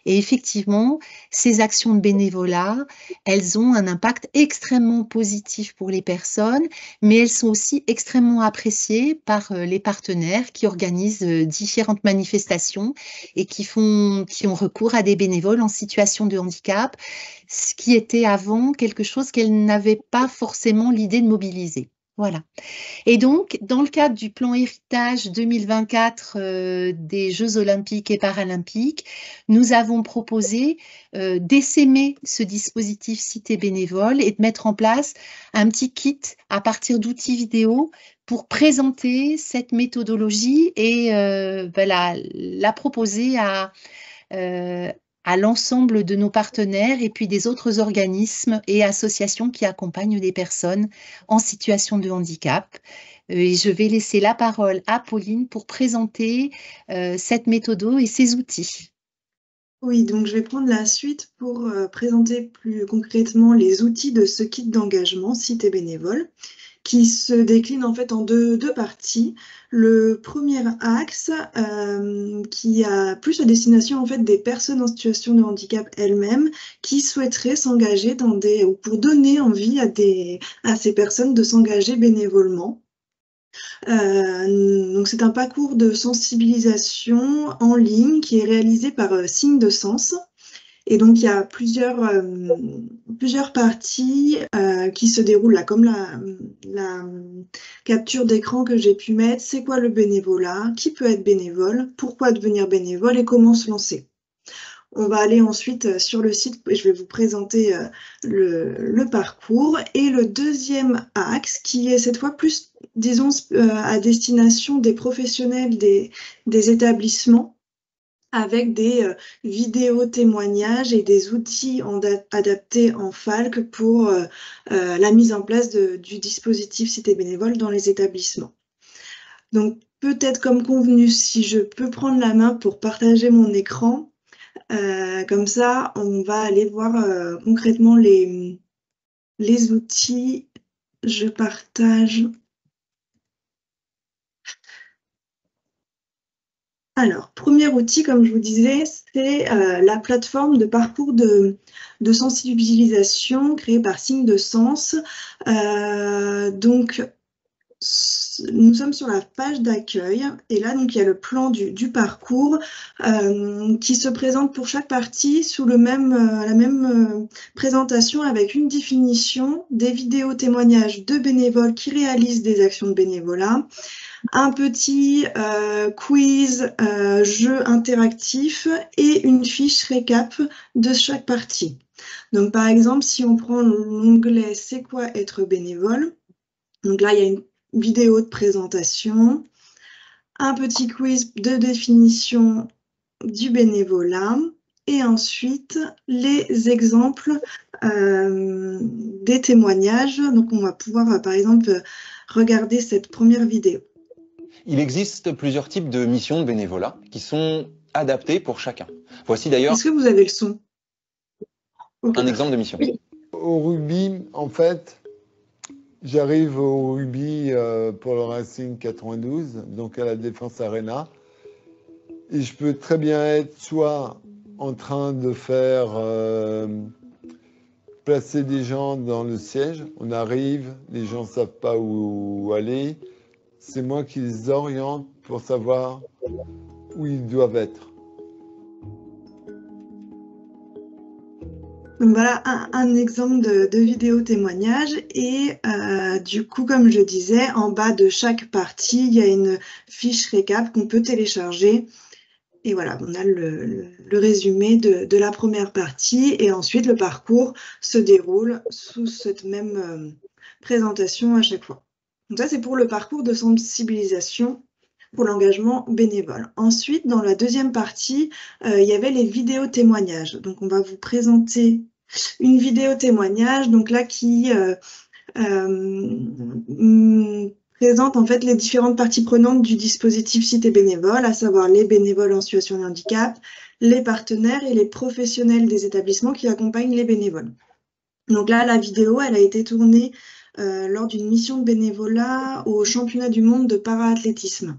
Et effectivement, ces actions de bénévolat, elles ont un impact extrêmement positif pour les personnes, mais elles sont aussi extrêmement appréciées par les partenaires qui organisent différentes manifestations et qui ont recours à des bénévoles en situation de handicap, ce qui était avant quelque chose qu'elles n'avaient pas forcément l'idée de mobiliser. Voilà. Et donc, dans le cadre du plan héritage 2024 des Jeux olympiques et paralympiques, nous avons proposé d'essaimer ce dispositif Cité bénévole et de mettre en place un petit kit à partir d'outils vidéo pour présenter cette méthodologie et la proposer à l'ensemble de nos partenaires et puis des autres organismes et associations qui accompagnent des personnes en situation de handicap. Et je vais laisser la parole à Pauline pour présenter cette méthode et ses outils. Oui, donc je vais prendre la suite pour présenter plus concrètement les outils de ce kit d'engagement Cité bénévole, qui se décline en fait en deux parties. Le premier axe qui a plus à destination en fait des personnes en situation de handicap elles-mêmes qui souhaiteraient s'engager pour donner envie à ces personnes de s'engager bénévolement. Donc c'est un parcours de sensibilisation en ligne qui est réalisé par Signe de Sens. Et donc, il y a plusieurs parties qui se déroulent là, comme la capture d'écran que j'ai pu mettre. C'est quoi le bénévolat? Qui peut être bénévole? Pourquoi devenir bénévole et comment se lancer? On va aller ensuite sur le site et je vais vous présenter le parcours. Et le deuxième axe, qui est cette fois plus, disons, à destination des professionnels des établissements, avec des vidéos témoignages et des outils adaptés en FALC pour la mise en place du dispositif Cité bénévole dans les établissements. Donc, peut-être comme convenu, si je peux prendre la main pour partager mon écran, comme ça, on va aller voir concrètement les outils. Je partage. Alors, premier outil, comme je vous disais, c'est la plateforme de parcours de sensibilisation créée par Signe de Sens. Donc, nous sommes sur la page d'accueil et là, donc, il y a le plan du parcours qui se présente pour chaque partie sous la même présentation avec une définition, des vidéos témoignages de bénévoles qui réalisent des actions de bénévolat, un petit quiz, jeu interactif et une fiche récap de chaque partie. Donc, par exemple, si on prend l'onglet « C'est quoi être bénévole ?» Donc là, il y a une vidéo de présentation, un petit quiz de définition du bénévolat et ensuite les exemples des témoignages. Donc, on va pouvoir, par exemple, regarder cette première vidéo. Il existe plusieurs types de missions de bénévolat qui sont adaptées pour chacun. Voici d'ailleurs... Est-ce que vous avez le son? Un exemple de mission. Au rugby, en fait, j'arrive au rugby pour le Racing 92, donc à la Défense Arena. Et je peux très bien être soit en train de faire placer des gens dans le siège. On arrive, les gens ne savent pas où aller. C'est moi qui les oriente pour savoir où ils doivent être. Donc voilà un exemple de vidéo témoignage et du coup, comme je disais, en bas de chaque partie, il y a une fiche récap qu'on peut télécharger. Et voilà, on a le résumé de la première partie et ensuite le parcours se déroule sous cette même présentation à chaque fois. Donc ça, c'est pour le parcours de sensibilisation pour l'engagement bénévole. Ensuite, dans la deuxième partie, il y avait les vidéos témoignages. Donc, on va vous présenter une vidéo témoignage, donc là qui présente en fait les différentes parties prenantes du dispositif Cité bénévole, à savoir les bénévoles en situation de handicap, les partenaires et les professionnels des établissements qui accompagnent les bénévoles. Donc là, la vidéo, elle a été tournée lors d'une mission de bénévolat au championnat du monde de para-athlétisme.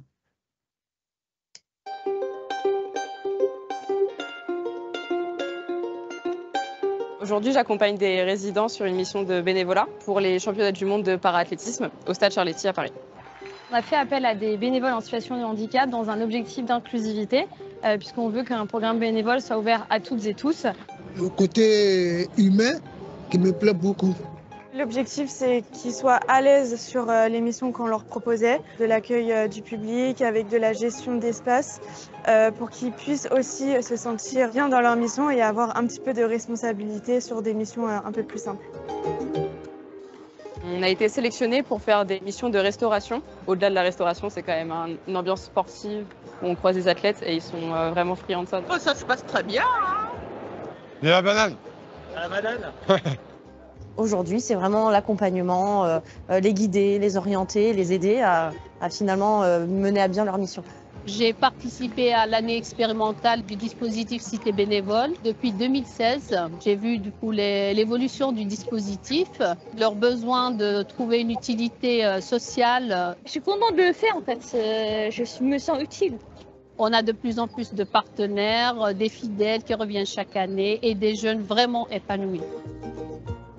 Aujourd'hui, j'accompagne des résidents sur une mission de bénévolat pour les championnats du monde de para-athlétisme au Stade Charletti à Paris. On a fait appel à des bénévoles en situation de handicap dans un objectif d'inclusivité, puisqu'on veut qu'un programme bénévole soit ouvert à toutes et tous. Le côté humain qui me plaît beaucoup. L'objectif, c'est qu'ils soient à l'aise sur les missions qu'on leur proposait, de l'accueil du public, avec de la gestion d'espace, pour qu'ils puissent aussi se sentir bien dans leur mission et avoir un petit peu de responsabilité sur des missions un peu plus simples. On a été sélectionnés pour faire des missions de restauration. Au-delà de la restauration, c'est quand même une ambiance sportive où on croise des athlètes et ils sont vraiment friands de ça. Oh, ça se passe très bien, hein. Et la banane. À la banane. Aujourd'hui, c'est vraiment l'accompagnement, les guider, les orienter, les aider à finalement mener à bien leur mission. J'ai participé à l'année expérimentale du dispositif Cité bénévole depuis 2016. J'ai vu du coup l'évolution du dispositif, leur besoin de trouver une utilité sociale. Je suis contente de le faire en fait, je me sens utile. On a de plus en plus de partenaires, des fidèles qui reviennent chaque année et des jeunes vraiment épanouis.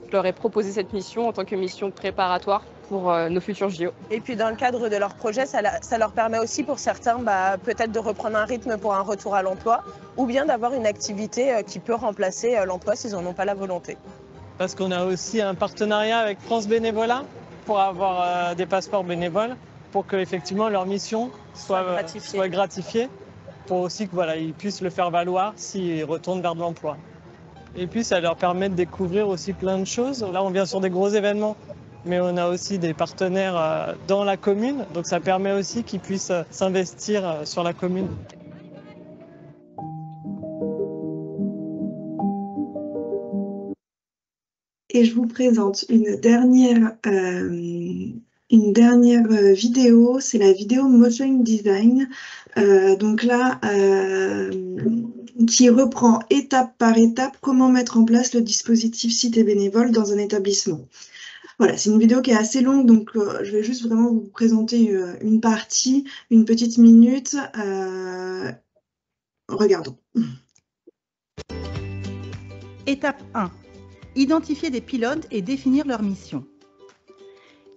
Je leur ai proposé cette mission en tant que mission préparatoire pour nos futurs JO. Et puis dans le cadre de leur projet, ça leur permet aussi pour certains peut-être de reprendre un rythme pour un retour à l'emploi ou bien d'avoir une activité qui peut remplacer l'emploi s'ils n'en ont pas la volonté. Parce qu'on a aussi un partenariat avec France Bénévolat pour avoir des passeports bénévoles pour que effectivement leur mission soit gratifiée pour aussi que voilà, ils puissent le faire valoir s'ils retournent vers de l'emploi. Et puis ça leur permet de découvrir aussi plein de choses. Là, on vient sur des gros événements, mais on a aussi des partenaires dans la commune, donc ça permet aussi qu'ils puissent s'investir sur la commune. Et je vous présente une dernière vidéo, c'est la vidéo Motion Design. Donc là, qui reprend étape par étape comment mettre en place le dispositif Cité bénévole dans un établissement. Voilà, c'est une vidéo qui est assez longue, donc je vais juste vraiment vous présenter une partie, une petite minute. Regardons. Étape 1. Identifier des pilotes et définir leur mission.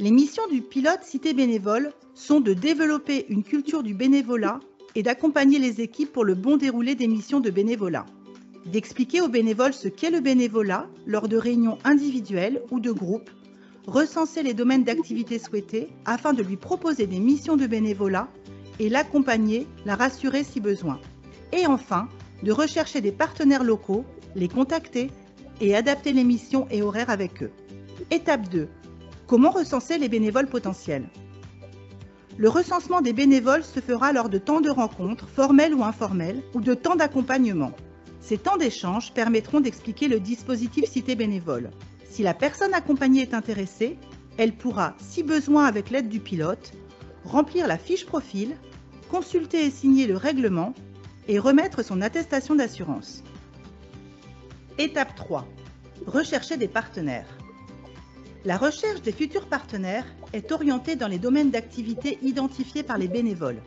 Les missions du pilote Cité bénévole sont de développer une culture du bénévolat et d'accompagner les équipes pour le bon déroulé des missions de bénévolat, d'expliquer aux bénévoles ce qu'est le bénévolat lors de réunions individuelles ou de groupe, recenser les domaines d'activité souhaités afin de lui proposer des missions de bénévolat et l'accompagner, la rassurer si besoin. Et enfin, de rechercher des partenaires locaux, les contacter et adapter les missions et horaires avec eux. Étape 2. Comment recenser les bénévoles potentiels? Le recensement des bénévoles se fera lors de temps de rencontres, formels ou informels, ou de temps d'accompagnement. Ces temps d'échange permettront d'expliquer le dispositif Cité bénévole. Si la personne accompagnée est intéressée, elle pourra, si besoin avec l'aide du pilote, remplir la fiche profil, consulter et signer le règlement et remettre son attestation d'assurance. Étape 3. Rechercher des partenaires. La recherche des futurs partenaires est orientée dans les domaines d'activité identifiés par les bénévoles.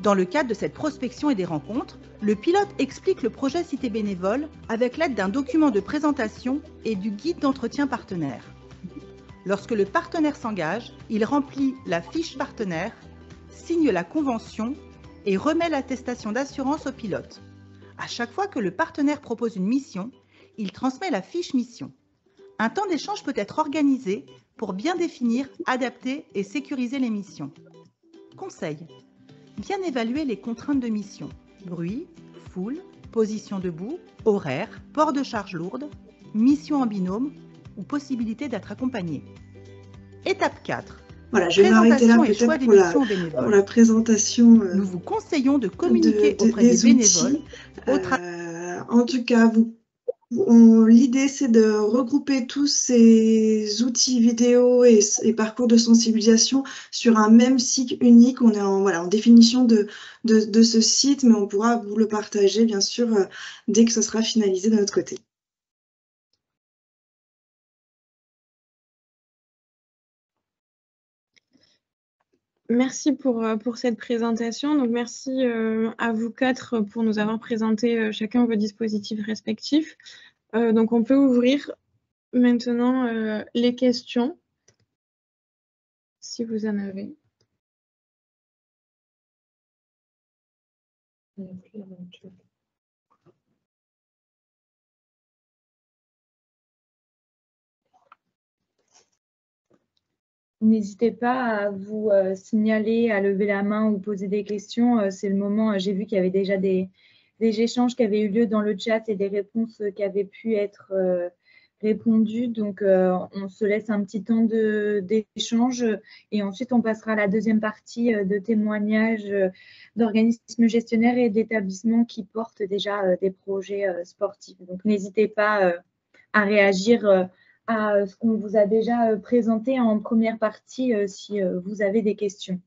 Dans le cadre de cette prospection et des rencontres, le pilote explique le projet Cité bénévole avec l'aide d'un document de présentation et du guide d'entretien partenaire. Lorsque le partenaire s'engage, il remplit la fiche partenaire, signe la convention et remet l'attestation d'assurance au pilote. À chaque fois que le partenaire propose une mission, il transmet la fiche mission. Un temps d'échange peut être organisé pour bien définir, adapter et sécuriser les missions. Conseil. Bien évaluer les contraintes de mission. Bruit, foule, position debout, horaire, port de charge lourde, mission en binôme ou possibilité d'être accompagné. Étape 4. Voilà, je vais m'arrêter là peut-être pour la présentation. Nous vous conseillons de communiquer auprès des bénévoles. En tout cas, l'idée, c'est de regrouper tous ces outils vidéo et parcours de sensibilisation sur un même site unique. On est en définition de ce site, mais on pourra vous le partager, bien sûr, dès que ce sera finalisé de notre côté. Merci pour cette présentation. Donc, merci à vous quatre pour nous avoir présenté chacun vos dispositifs respectifs. Donc, on peut ouvrir maintenant les questions, si vous en avez. N'hésitez pas à vous signaler, à lever la main ou poser des questions. C'est le moment, j'ai vu qu'il y avait déjà des échanges qui avaient eu lieu dans le chat et des réponses qui avaient pu être répondues. Donc, on se laisse un petit temps d'échange et ensuite, on passera à la deuxième partie de témoignages d'organismes gestionnaires et d'établissements qui portent déjà des projets sportifs. Donc, n'hésitez pas à réagir à ce qu'on vous a déjà présenté en première partie si vous avez des questions.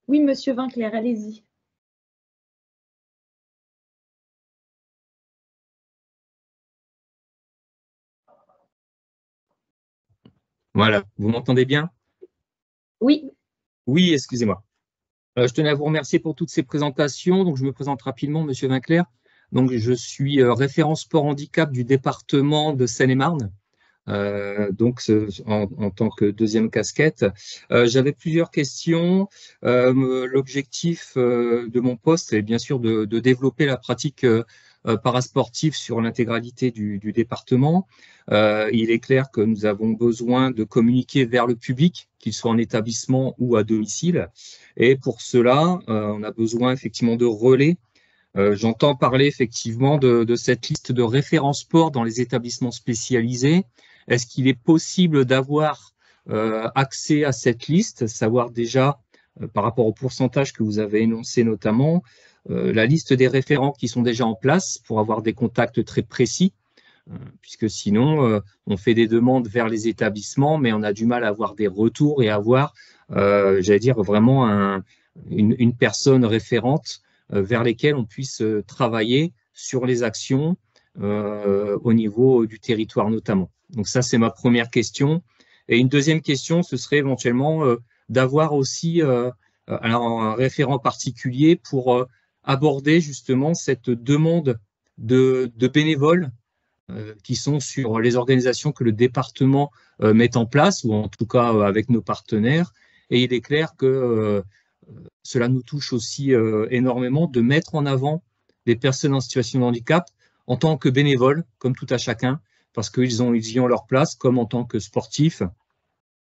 Oui, Monsieur Vinclair, allez-y. Voilà, vous m'entendez bien? Oui. Oui, excusez-moi. Je tenais à vous remercier pour toutes ces présentations. Donc, je me présente rapidement, Monsieur Vinclair. Donc, je suis référent sport handicap du département de Seine-et-Marne, donc en tant que deuxième casquette. J'avais plusieurs questions. L'objectif de mon poste est bien sûr de développer la pratique parasportifs sur l'intégralité du département. Il est clair que nous avons besoin de communiquer vers le public, qu'il soit en établissement ou à domicile. Et pour cela, on a besoin effectivement de relais. J'entends parler effectivement de cette liste de référents sport dans les établissements spécialisés. Est-ce qu'il est possible d'avoir accès à cette liste, savoir déjà par rapport au pourcentage que vous avez énoncé notamment, la liste des référents qui sont déjà en place pour avoir des contacts très précis, puisque sinon, on fait des demandes vers les établissements, mais on a du mal à avoir des retours et à avoir, j'allais dire, vraiment une personne référente vers lesquelles on puisse travailler sur les actions au niveau du territoire notamment. Donc ça, c'est ma première question. Et une deuxième question, ce serait éventuellement d'avoir aussi alors un référent particulier pour aborder justement cette demande de bénévoles qui sont sur les organisations que le département met en place, ou en tout cas avec nos partenaires. Et il est clair que cela nous touche aussi énormément de mettre en avant les personnes en situation de handicap en tant que bénévoles, comme tout à chacun, parce qu'ils y ont leur place, comme en tant que sportifs,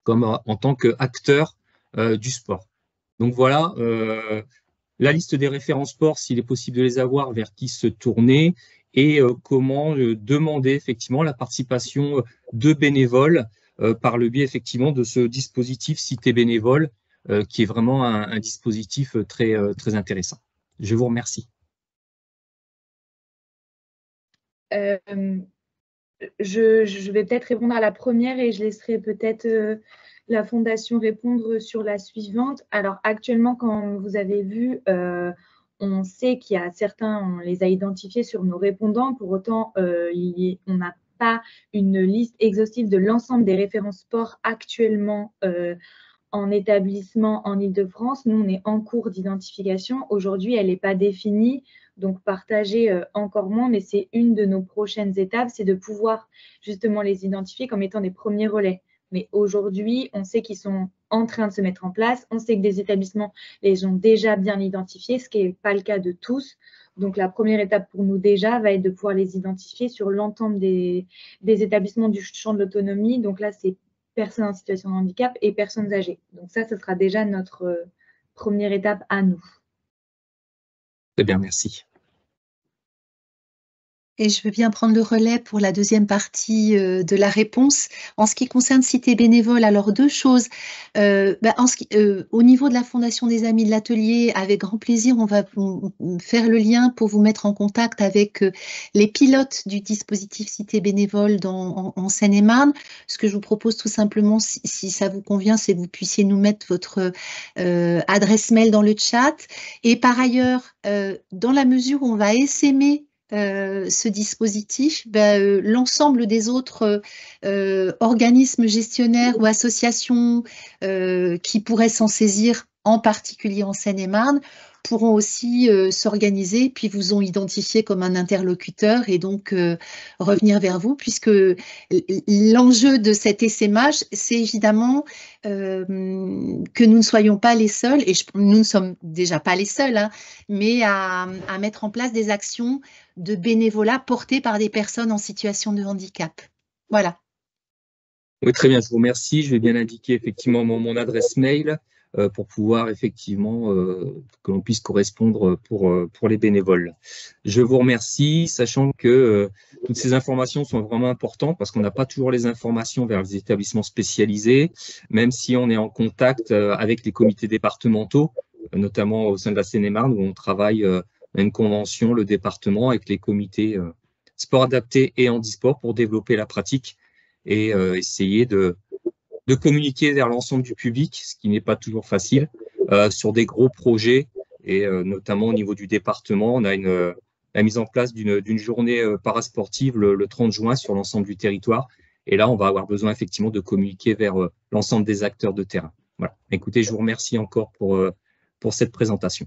comme en tant qu'acteurs du sport. Donc voilà, la liste des référents sport, s'il est possible de les avoir, vers qui se tourner et comment demander effectivement la participation de bénévoles par le biais effectivement de ce dispositif Cité bénévole qui est vraiment un dispositif très intéressant. Je vous remercie. Je vais peut-être répondre à la première et je laisserai peut-être la Fondation répondre sur la suivante. Alors actuellement, comme vous avez vu, on sait qu'il y a certains, on les a identifiés sur nos répondants. Pour autant, on n'a pas une liste exhaustive de l'ensemble des référents sport actuellement en établissement en Île-de-France. Nous, on est en cours d'identification. Aujourd'hui, elle n'est pas définie, donc partager encore moins, mais c'est une de nos prochaines étapes, c'est de pouvoir justement les identifier comme étant des premiers relais. Mais aujourd'hui, on sait qu'ils sont en train de se mettre en place. On sait que des établissements les ont déjà bien identifiés, ce qui n'est pas le cas de tous. Donc, la première étape pour nous déjà va être de pouvoir les identifier sur l'ensemble des établissements du champ de l'autonomie. Donc là, c'est personnes en situation de handicap et personnes âgées. Donc ça, ce sera déjà notre première étape à nous. Très bien, merci. Et je veux bien prendre le relais pour la deuxième partie de la réponse. En ce qui concerne Cité bénévole, alors deux choses. Au niveau de la Fondation des Amis de l'Atelier, avec grand plaisir, on va faire le lien pour vous mettre en contact avec les pilotes du dispositif Cité bénévole en Seine-et-Marne. Ce que je vous propose tout simplement, si ça vous convient, c'est que vous puissiez nous mettre votre adresse mail dans le chat. Et par ailleurs, dans la mesure où on va essaimer ce dispositif, l'ensemble des autres organismes gestionnaires ou associations qui pourraient s'en saisir, en particulier en Seine-et-Marne, pourront aussi s'organiser, puis vous ont identifié comme un interlocuteur et donc revenir vers vous, puisque l'enjeu de cet essaimage, c'est évidemment que nous ne soyons pas les seuls, et nous ne sommes déjà pas les seuls, hein, mais à mettre en place des actions de bénévolat portées par des personnes en situation de handicap. Voilà. Oui, très bien, je vous remercie. Je vais bien indiquer effectivement mon adresse mail pour pouvoir effectivement que l'on puisse correspondre pour les bénévoles. Je vous remercie, sachant que toutes ces informations sont vraiment importantes parce qu'on n'a pas toujours les informations vers les établissements spécialisés, même si on est en contact avec les comités départementaux, notamment au sein de la Seine-et-Marne où on travaille à une convention, le département, avec les comités sport adapté et handisport pour développer la pratique et essayer de communiquer vers l'ensemble du public, ce qui n'est pas toujours facile, sur des gros projets, et notamment au niveau du département, on a la mise en place d'une journée parasportive le 30 juin sur l'ensemble du territoire, et là, on va avoir besoin effectivement de communiquer vers l'ensemble des acteurs de terrain. Voilà. Écoutez, je vous remercie encore pour cette présentation.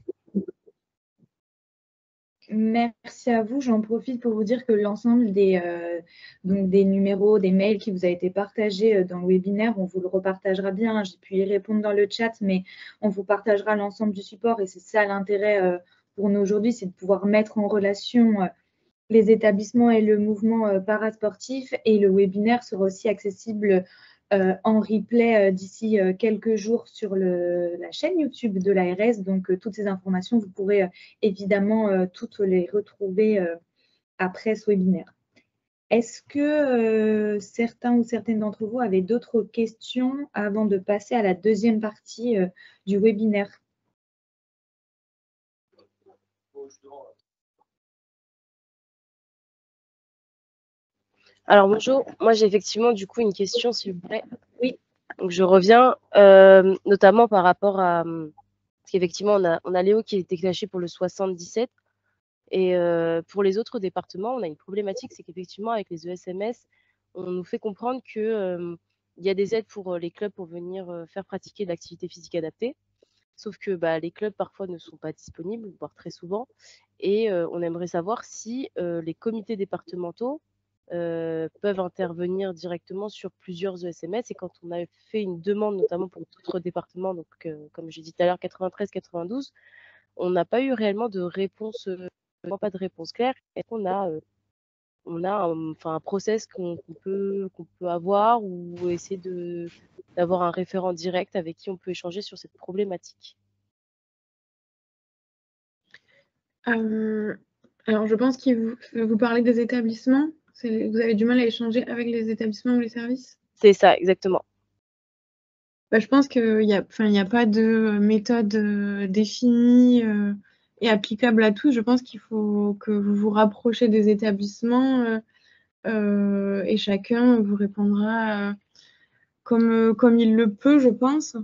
Merci à vous. J'en profite pour vous dire que l'ensemble des numéros, des mails qui vous a été partagés dans le webinaire, on vous le repartagera bien. J'ai pu y répondre dans le chat, mais on vous partagera l'ensemble du support et c'est ça l'intérêt pour nous aujourd'hui, c'est de pouvoir mettre en relation les établissements et le mouvement parasportif. Et le webinaire sera aussi accessible en replay d'ici quelques jours sur la chaîne YouTube de l'ARS. Donc, toutes ces informations, vous pourrez évidemment toutes les retrouver après ce webinaire. Est-ce que certains ou certaines d'entre vous avaient d'autres questions avant de passer à la deuxième partie du webinaire? Alors bonjour, moi j'ai effectivement du coup une question s'il vous plaît. Oui. Donc je reviens notamment par rapport à parce qu'effectivement on a Léo qui a été clashé pour le 77 et pour les autres départements on a une problématique, c'est qu'effectivement avec les ESMS on nous fait comprendre que il y a des aides pour les clubs pour venir faire pratiquer de l'activité physique adaptée. Sauf que les clubs parfois ne sont pas disponibles, voire très souvent, et on aimerait savoir si les comités départementaux peuvent intervenir directement sur plusieurs ESMS. Et quand on a fait une demande, notamment pour d'autres départements, donc comme j'ai dit tout à l'heure, 93, 92, on n'a pas eu réellement de réponse, pas de réponse claire. Est-ce qu'on a un process qu'on peut avoir ou essayer d'avoir un référent direct avec qui on peut échanger sur cette problématique? Alors, je pense que vous parlez des établissements. Vous avez du mal à échanger avec les établissements ou les services? C'est ça, exactement. Je pense qu'il n'y a pas de méthode définie et applicable à tous. Je pense qu'il faut que vous vous rapprochiez des établissements et chacun vous répondra comme il le peut, je pense.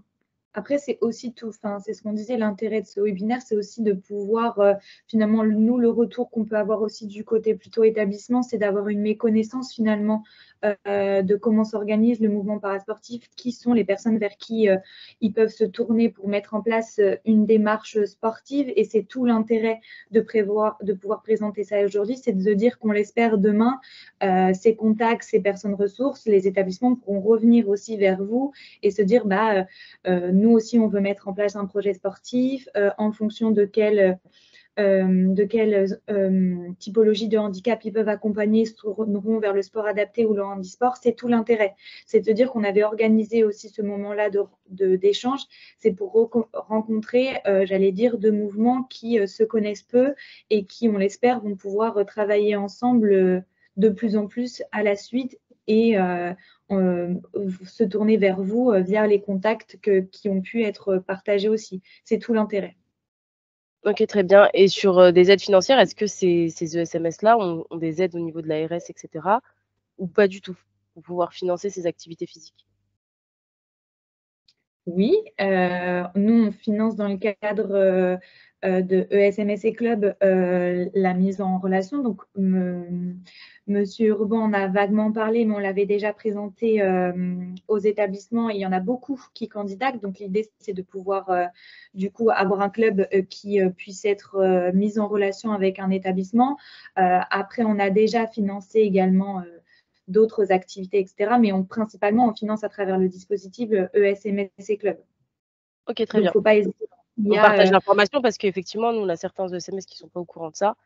Après, c'est aussi tout, c'est ce qu'on disait, l'intérêt de ce webinaire, c'est aussi de pouvoir, finalement, nous, le retour qu'on peut avoir aussi du côté plutôt établissement, c'est d'avoir une méconnaissance finalement de comment s'organise le mouvement parasportif, qui sont les personnes vers qui ils peuvent se tourner pour mettre en place une démarche sportive. Et c'est tout l'intérêt de pouvoir présenter ça aujourd'hui, c'est de se dire qu'on l'espère demain, ces contacts, ces personnes ressources, les établissements pourront revenir aussi vers vous et se dire, nous aussi, on veut mettre en place un projet sportif en fonction de quelle typologie de handicap ils peuvent accompagner, se tourneront vers le sport adapté ou le handisport. C'est tout l'intérêt. C'est de dire qu'on avait organisé aussi ce moment-là d'échange. C'est pour rencontrer, j'allais dire, deux mouvements qui se connaissent peu et qui, on l'espère, vont pouvoir travailler ensemble de plus en plus à la suite et se tourner vers vous via les contacts qui ont pu être partagés aussi. C'est tout l'intérêt. Ok, très bien. Et sur des aides financières, est-ce que ces ESMS-là ont des aides au niveau de l'ARS, etc. ou pas du tout pour pouvoir financer ces activités physiques? Oui, nous, on finance dans le cadre de ESMS et Club la mise en relation. Donc, Monsieur Urban en a vaguement parlé, mais on l'avait déjà présenté aux établissements. Il y en a beaucoup qui candidatent. Donc, l'idée, c'est de pouvoir, du coup, avoir un club qui puisse être mis en relation avec un établissement. Après, on a déjà financé également d'autres activités, etc. Mais principalement, on finance à travers le dispositif ESMS et Club. Ok, très bien. Donc, il ne faut pas hésiter. On partage l'information parce qu'effectivement, nous, on a certains ESMS qui ne sont pas au courant de ça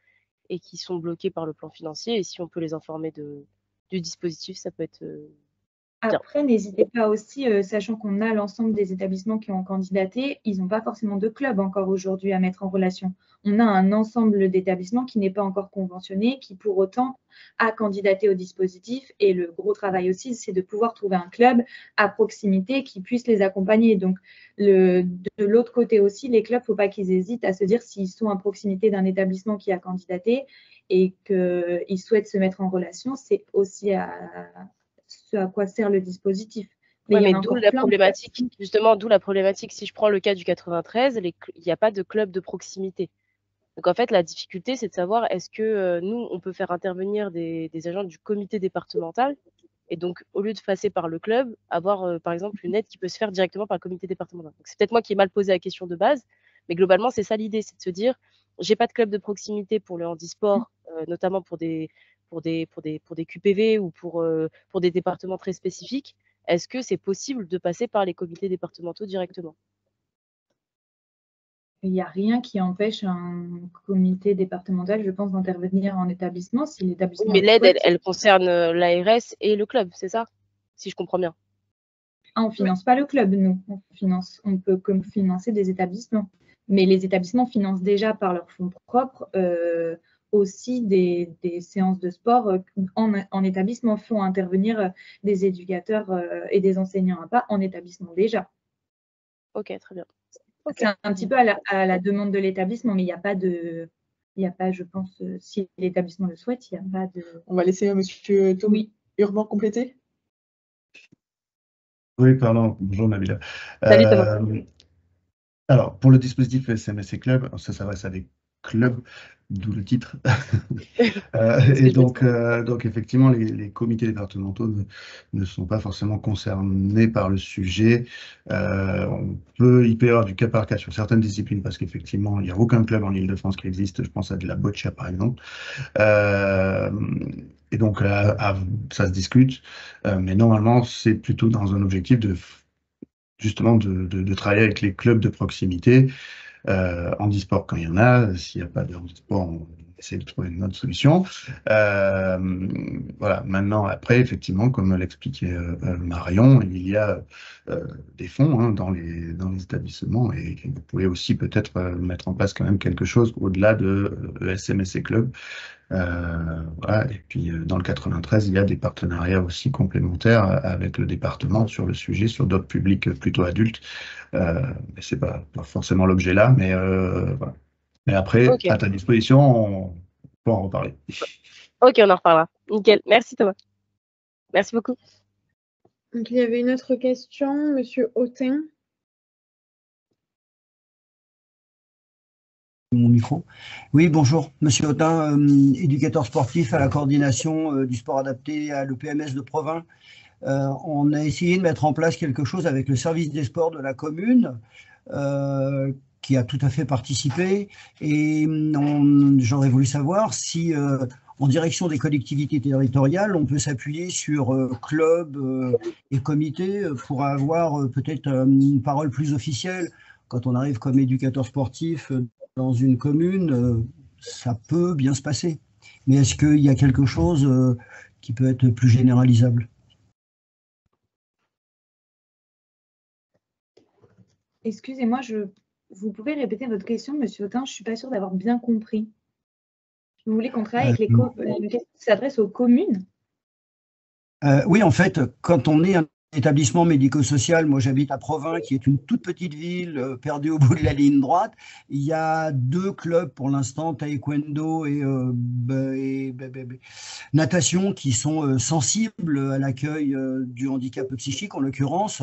et qui sont bloqués par le plan financier. Et si on peut les informer du dispositif, ça peut être bien. Après, n'hésitez pas aussi, sachant qu'on a l'ensemble des établissements qui ont candidaté, ils n'ont pas forcément de club encore aujourd'hui à mettre en relation. On a un ensemble d'établissements qui n'est pas encore conventionné, qui pour autant a candidaté au dispositif. Et le gros travail aussi, c'est de pouvoir trouver un club à proximité qui puisse les accompagner. Donc, de l'autre côté aussi, les clubs, il ne faut pas qu'ils hésitent à se dire s'ils sont à proximité d'un établissement qui a candidaté et qu'ils souhaitent se mettre en relation, c'est aussi ce à quoi sert le dispositif. Mais d'où la problématique, justement, d'où la problématique. Si je prends le cas du 93, il n'y a pas de club de proximité. Donc en fait, la difficulté, c'est de savoir est-ce que nous, on peut faire intervenir des agents du comité départemental et donc, au lieu de passer par le club, avoir par exemple une aide qui peut se faire directement par le comité départemental. Donc c'est peut-être moi qui ai mal posé la question de base, mais globalement, c'est ça l'idée, c'est de se dire, j'ai pas de club de proximité pour le handisport, notamment pour des QPV ou pour des départements très spécifiques. Est-ce que c'est possible de passer par les comités départementaux directement? il n'y a rien qui empêche un comité départemental, je pense, d'intervenir en établissement si l'établissement. Mais l'aide, elle concerne l'ARS et le club, c'est ça? Si je comprends bien. Ah, on ne finance pas le club, nous. On peut financer des établissements. Mais les établissements financent déjà par leurs fonds propres aussi des séances de sport en établissement, font intervenir des éducateurs et des enseignants à pas en établissement déjà. Ok, très bien. C'est un petit peu à la demande de l'établissement, mais il n'y a pas de... Il n'y a pas, je pense, si l'établissement le souhaite, il n'y a pas de... On va laisser monsieur Tom Urban compléter. Oui, pardon. Bonjour Nabila. Salut Thomas. Alors, pour le dispositif SMS et Club, ça s'adresse à des clubs, d'où le titre. Et donc effectivement, les comités départementaux ne sont pas forcément concernés par le sujet. Il peut y avoir du cas par cas sur certaines disciplines, parce qu'effectivement, il n'y a aucun club en Île-de-France qui existe. Je pense à de la boccia, par exemple. Et donc là, ça se discute. Mais normalement, c'est plutôt dans un objectif justement de travailler avec les clubs de proximité, handisport quand il y en a. S'il n'y a pas de handisport, on essaie de trouver une autre solution. Voilà. Maintenant, après, effectivement, comme l'expliquait Marion, il y a des fonds dans les établissements, et vous pouvez aussi peut-être mettre en place quand même quelque chose au-delà de SMS et Club. Voilà. Et puis dans le 93, il y a des partenariats aussi complémentaires avec le département sur le sujet, sur d'autres publics plutôt adultes. Mais c'est pas forcément l'objet là, mais voilà. Mais après, à ta disposition, on peut en reparler. Ok, on en reparlera. Nickel. Merci Thomas. Merci beaucoup. Donc il y avait une autre question, monsieur Autain. Mon micro. Oui, bonjour, monsieur Autain, éducateur sportif à la coordination du sport adapté à l'EPMS de Provins. On a essayé de mettre en place quelque chose avec le service des sports de la commune, qui a tout à fait participé, et j'aurais voulu savoir si, en direction des collectivités territoriales, on peut s'appuyer sur clubs et comités pour avoir peut-être une parole plus officielle. Quand on arrive comme éducateur sportif dans une commune, ça peut bien se passer. Mais est-ce qu'il y a quelque chose qui peut être plus généralisable? Excusez-moi, vous pouvez répéter votre question, monsieur Autain, je ne suis pas sûre d'avoir bien compris. Vous voulez qu'on travaille avec une question qui s'adresse aux communes? Oui, en fait, quand on est un établissement médico-social, moi j'habite à Provins, qui est une toute petite ville perdue au bout de la ligne droite. Il y a 2 clubs pour l'instant, taekwondo et natation, qui sont sensibles à l'accueil du handicap psychique en l'occurrence.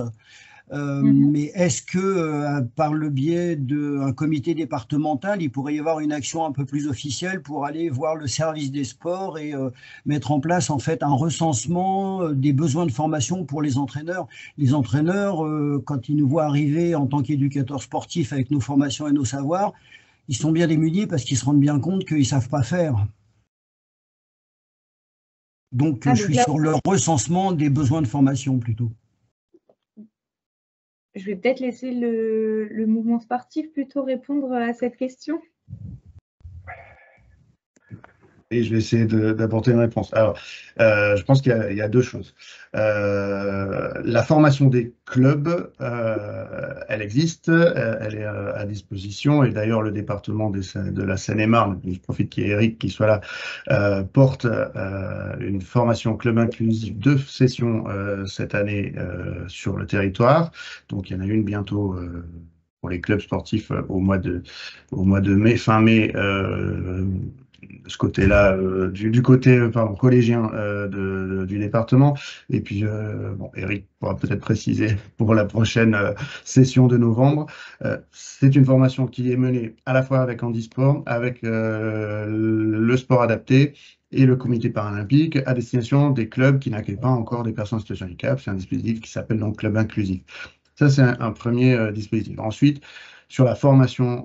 Mais est-ce que par le biais d'un comité départemental, il pourrait y avoir une action un peu plus officielle pour aller voir le service des sports et mettre en place en fait un recensement des besoins de formation pour les entraîneurs? Les entraîneurs, quand ils nous voient arriver en tant qu'éducateurs sportifs avec nos formations et nos savoirs, ils sont bien démunis parce qu'ils se rendent bien compte qu'ils ne savent pas faire. Donc je suis sur le recensement des besoins de formation plutôt. Je vais peut-être laisser le mouvement sportif plutôt répondre à cette question. Et je vais essayer d'apporter une réponse. Alors, je pense qu'il y a 2 choses. La formation des clubs, elle existe, elle est à disposition, et d'ailleurs le département de la Seine-et-Marne, je profite qu'il y ait Eric qui soit là, porte une formation club inclusive, 2 sessions cette année sur le territoire. Donc il y en a une bientôt pour les clubs sportifs au mois de mai, fin mai. De ce côté-là, du côté collégien du département. Et puis, Eric pourra peut-être préciser pour la prochaine session de novembre. C'est une formation qui est menée à la fois avec Handisport, avec le sport adapté et le comité paralympique à destination des clubs qui n'accueillent pas encore des personnes en situation de handicap. C'est un dispositif qui s'appelle donc Club Inclusif. Ça, c'est un premier dispositif. Ensuite, sur la formation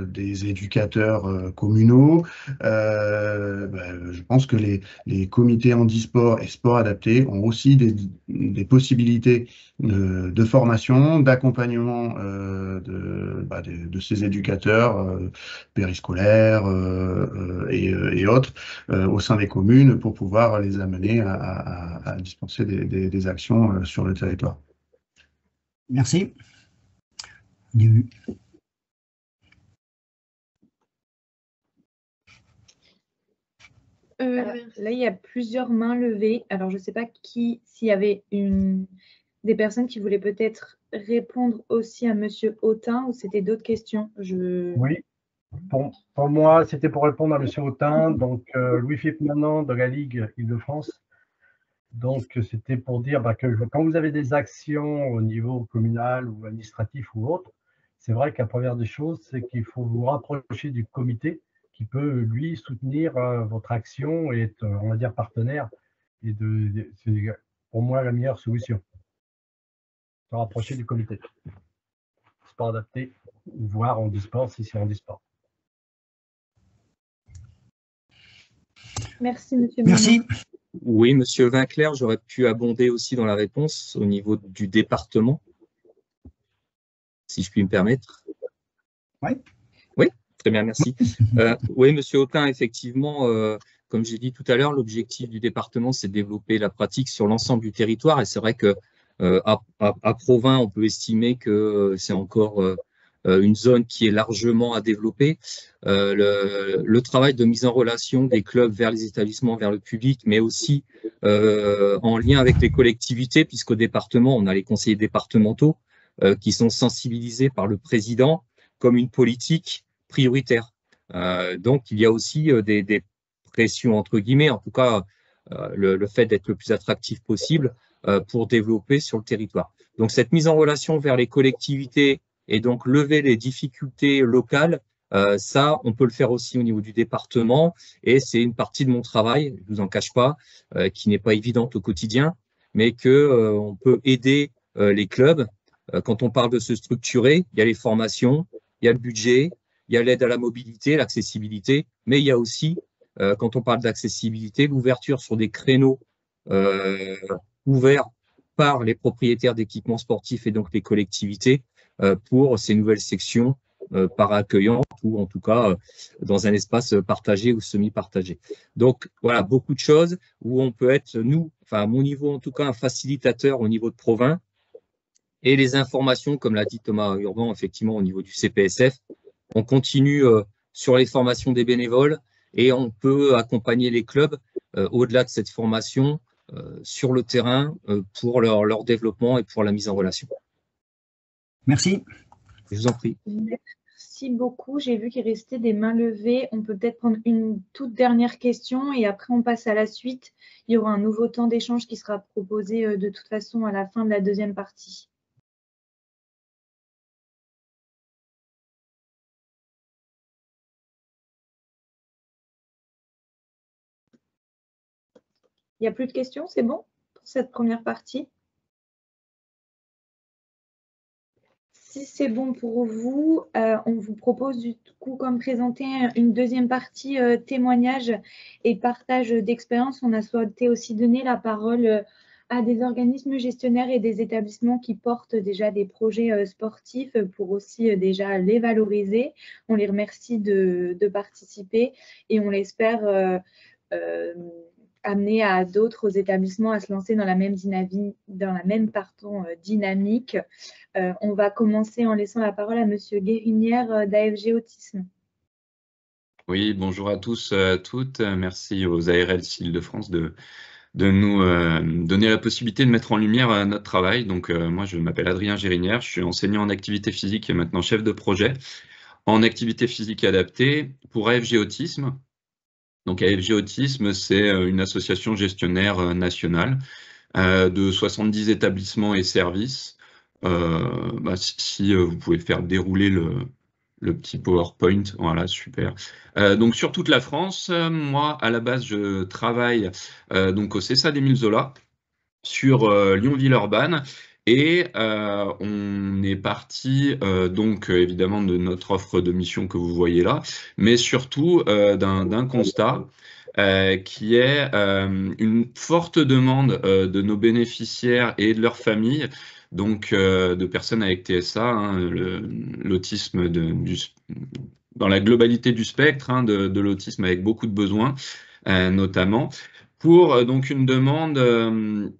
des éducateurs communaux. Je pense que les comités handisport et sport adapté ont aussi des possibilités de formation, d'accompagnement de ces éducateurs périscolaires et autres au sein des communes pour pouvoir les amener à dispenser des actions sur le territoire. Merci. Là, il y a plusieurs mains levées. Alors, je ne sais pas s'il y avait des personnes qui voulaient peut-être répondre aussi à Monsieur Autain ou c'était d'autres questions. Oui, pour moi, c'était pour répondre à Monsieur Autain, donc Louis-Philippe Manant de la Ligue Île-de-France. Donc, c'était pour dire que quand vous avez des actions au niveau communal ou administratif ou autre, c'est vrai que la première des choses, c'est qu'il faut vous rapprocher du comité qui peut, lui, soutenir votre action et être, on va dire, partenaire. Et c'est pour moi la meilleure solution. Se rapprocher du comité. Sport adapté, voire handisport si c'est handisport. Merci, Monsieur. Merci. Oui, Monsieur Vinclair, j'aurais pu abonder aussi dans la réponse au niveau du département, si je puis me permettre. Oui. Oui, très bien, merci. Oui, Monsieur Autain, effectivement, comme j'ai dit tout à l'heure, l'objectif du département, c'est de développer la pratique sur l'ensemble du territoire. Et c'est vrai que à Provins, on peut estimer que c'est encore une zone qui est largement à développer. Le travail de mise en relation des clubs vers les établissements, vers le public, mais aussi en lien avec les collectivités, puisqu'au département, on a les conseillers départementaux qui sont sensibilisés par le président comme une politique prioritaire. Donc, il y a aussi des pressions, entre guillemets, en tout cas, le fait d'être le plus attractif possible pour développer sur le territoire. Donc, cette mise en relation vers les collectivités et donc lever les difficultés locales, ça, on peut le faire aussi au niveau du département et c'est une partie de mon travail, je vous en cache pas, qui n'est pas évidente au quotidien, mais que on peut aider les clubs. Quand on parle de se structurer, il y a les formations, il y a le budget, il y a l'aide à la mobilité, l'accessibilité, mais il y a aussi, quand on parle d'accessibilité, l'ouverture sur des créneaux ouverts par les propriétaires d'équipements sportifs et donc les collectivités pour ces nouvelles sections para-accueillantes ou en tout cas dans un espace partagé ou semi-partagé. Donc voilà, beaucoup de choses où on peut être, nous, enfin à mon niveau en tout cas, un facilitateur au niveau de Provins et les informations, comme l'a dit Thomas Urban, effectivement au niveau du CPSF, on continue sur les formations des bénévoles et on peut accompagner les clubs au-delà de cette formation sur le terrain pour leur développement et pour la mise en relation. Merci. Je vous en prie. Merci beaucoup. J'ai vu qu'il restait des mains levées. On peut peut-être prendre une toute dernière question et après on passe à la suite. Il y aura un nouveau temps d'échange qui sera proposé de toute façon à la fin de la deuxième partie. Il n'y a plus de questions, c'est bon pour cette première partie? Si c'est bon pour vous, on vous propose du coup comme présenter une deuxième partie témoignage et partage d'expérience. On a souhaité aussi donner la parole à des organismes gestionnaires et des établissements qui portent déjà des projets sportifs pour aussi déjà les valoriser. On les remercie de participer et on l'espère amener à d'autres établissements à se lancer dans la même dynamique. On va commencer en laissant la parole à Monsieur Guérinière d'AFG Autisme. Oui, bonjour à tous, à toutes. Merci aux ARL Île-de-France de nous donner la possibilité de mettre en lumière notre travail. Donc, moi, je m'appelle Adrien Guérinière, je suis enseignant en activité physique et maintenant chef de projet en activité physique adaptée pour AFG Autisme. Donc AFG Autisme, c'est une association gestionnaire nationale de 70 établissements et services. Si vous pouvez faire dérouler le petit PowerPoint, voilà, super. Donc sur toute la France, moi à la base je travaille donc au CESA d'Émile Zola sur Lyon-Villeurbanne Et on est parti donc évidemment de notre offre de mission que vous voyez là, mais surtout d'un constat qui est une forte demande de nos bénéficiaires et de leurs familles, donc de personnes avec TSA, hein, l'autisme dans la globalité du spectre, hein, de l'autisme avec beaucoup de besoins, notamment, pour donc une demande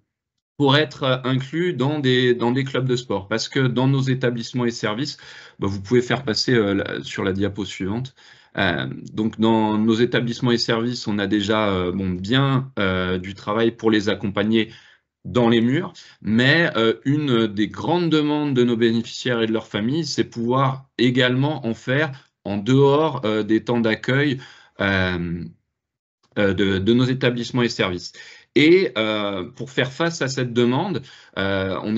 pour être inclus dans des clubs de sport. Parce que dans nos établissements et services, vous pouvez faire passer sur la diapo suivante. Donc dans nos établissements et services, on a déjà bien du travail pour les accompagner dans les murs, mais une des grandes demandes de nos bénéficiaires et de leurs familles, c'est pouvoir également en faire en dehors des temps d'accueil de nos établissements et services. Et pour faire face à cette demande, on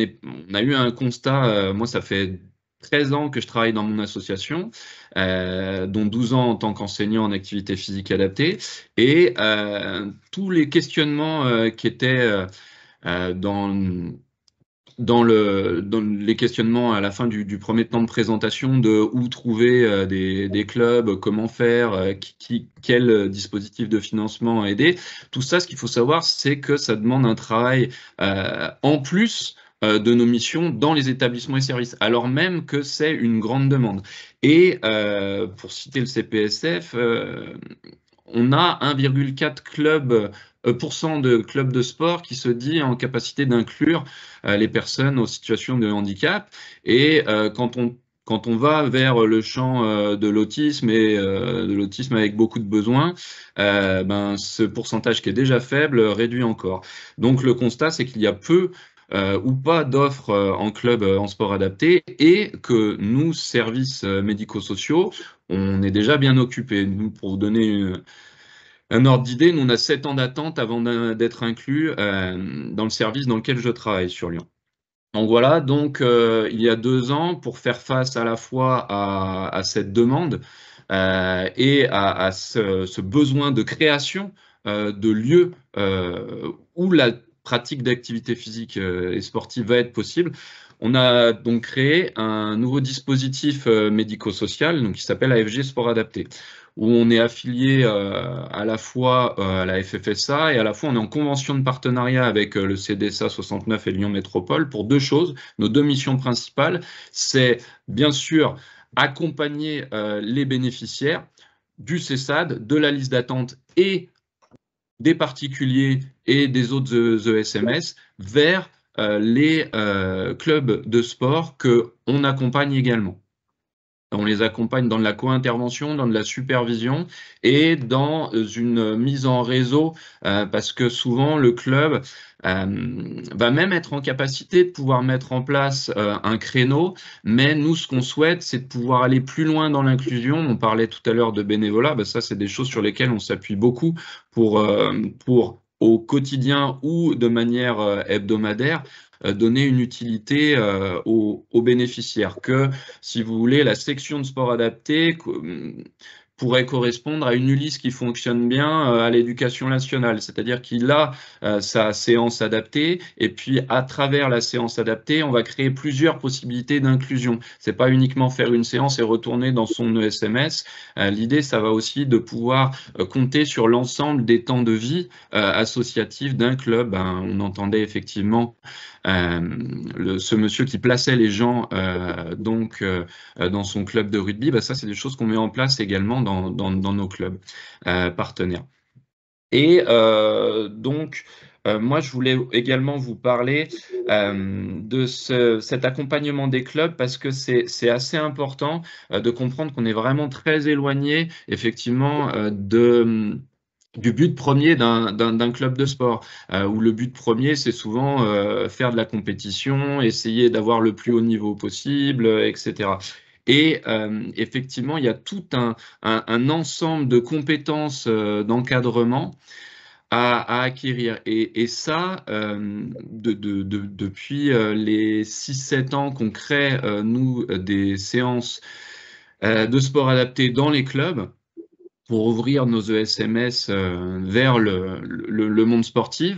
a eu un constat, moi ça fait 13 ans que je travaille dans mon association, dont 12 ans en tant qu'enseignant en activité physique adaptée, et tous les questionnements qui étaient dans les questionnements à la fin du premier temps de présentation de où trouver des clubs, comment faire, quel dispositif de financement aider. Tout ça, ce qu'il faut savoir, c'est que ça demande un travail en plus de nos missions dans les établissements et services, alors même que c'est une grande demande. Et pour citer le CPSF, on a 1,4 % de clubs de sport qui se dit en capacité d'inclure les personnes aux situations de handicap. Et quand on va vers le champ de l'autisme et de l'autisme avec beaucoup de besoins, ce pourcentage qui est déjà faible réduit encore. Donc le constat, c'est qu'il y a peu ou pas d'offres en club en sport adapté et que nous, services médico-sociaux, on est déjà bien occupés. Nous, pour vous donner un ordre d'idée, nous, on a 7 ans d'attente avant d'être inclus dans le service dans lequel je travaille sur Lyon. Donc voilà, donc il y a 2 ans, pour faire face à la fois à cette demande et à ce besoin de création de lieux où la pratique d'activité physique et sportive va être possible, on a donc créé un nouveau dispositif médico-social qui s'appelle AFG Sport Adapté, où on est affilié à la fois à la FFSA et à la fois on est en convention de partenariat avec le CDSA 69 et Lyon Métropole pour 2 choses. Nos 2 missions principales, c'est bien sûr accompagner les bénéficiaires du CESAD, de la liste d'attente et des particuliers et des autres ESMS vers les clubs de sport qu'on accompagne également. On les accompagne dans de la co-intervention, dans de la supervision et dans une mise en réseau parce que souvent le club va même être en capacité de pouvoir mettre en place un créneau, mais nous ce qu'on souhaite c'est de pouvoir aller plus loin dans l'inclusion. On parlait tout à l'heure de bénévolat, ça c'est des choses sur lesquelles on s'appuie beaucoup pour au quotidien ou de manière hebdomadaire donner une utilité aux bénéficiaires, que si vous voulez la section de sport adapté pourrait correspondre à une ULIS qui fonctionne bien à l'éducation nationale, c'est-à-dire qu'il a sa séance adaptée et puis à travers la séance adaptée, on va créer plusieurs possibilités d'inclusion. C'est pas uniquement faire une séance et retourner dans son ESMS. L'idée, ça va aussi de pouvoir compter sur l'ensemble des temps de vie associatifs d'un club. On entendait effectivement ce monsieur qui plaçait les gens dans son club de rugby, ça c'est des choses qu'on met en place également dans nos clubs partenaires. Et donc moi je voulais également vous parler de cet accompagnement des clubs parce que c'est assez important de comprendre qu'on est vraiment très éloigné effectivement du but premier d'un club de sport, où le but premier, c'est souvent faire de la compétition, essayer d'avoir le plus haut niveau possible, etc. Et effectivement, il y a tout un ensemble de compétences d'encadrement à acquérir. Et ça, depuis les 6-7 ans qu'on crée, nous, des séances de sport adapté dans les clubs, pour ouvrir nos ESMS vers le monde sportif.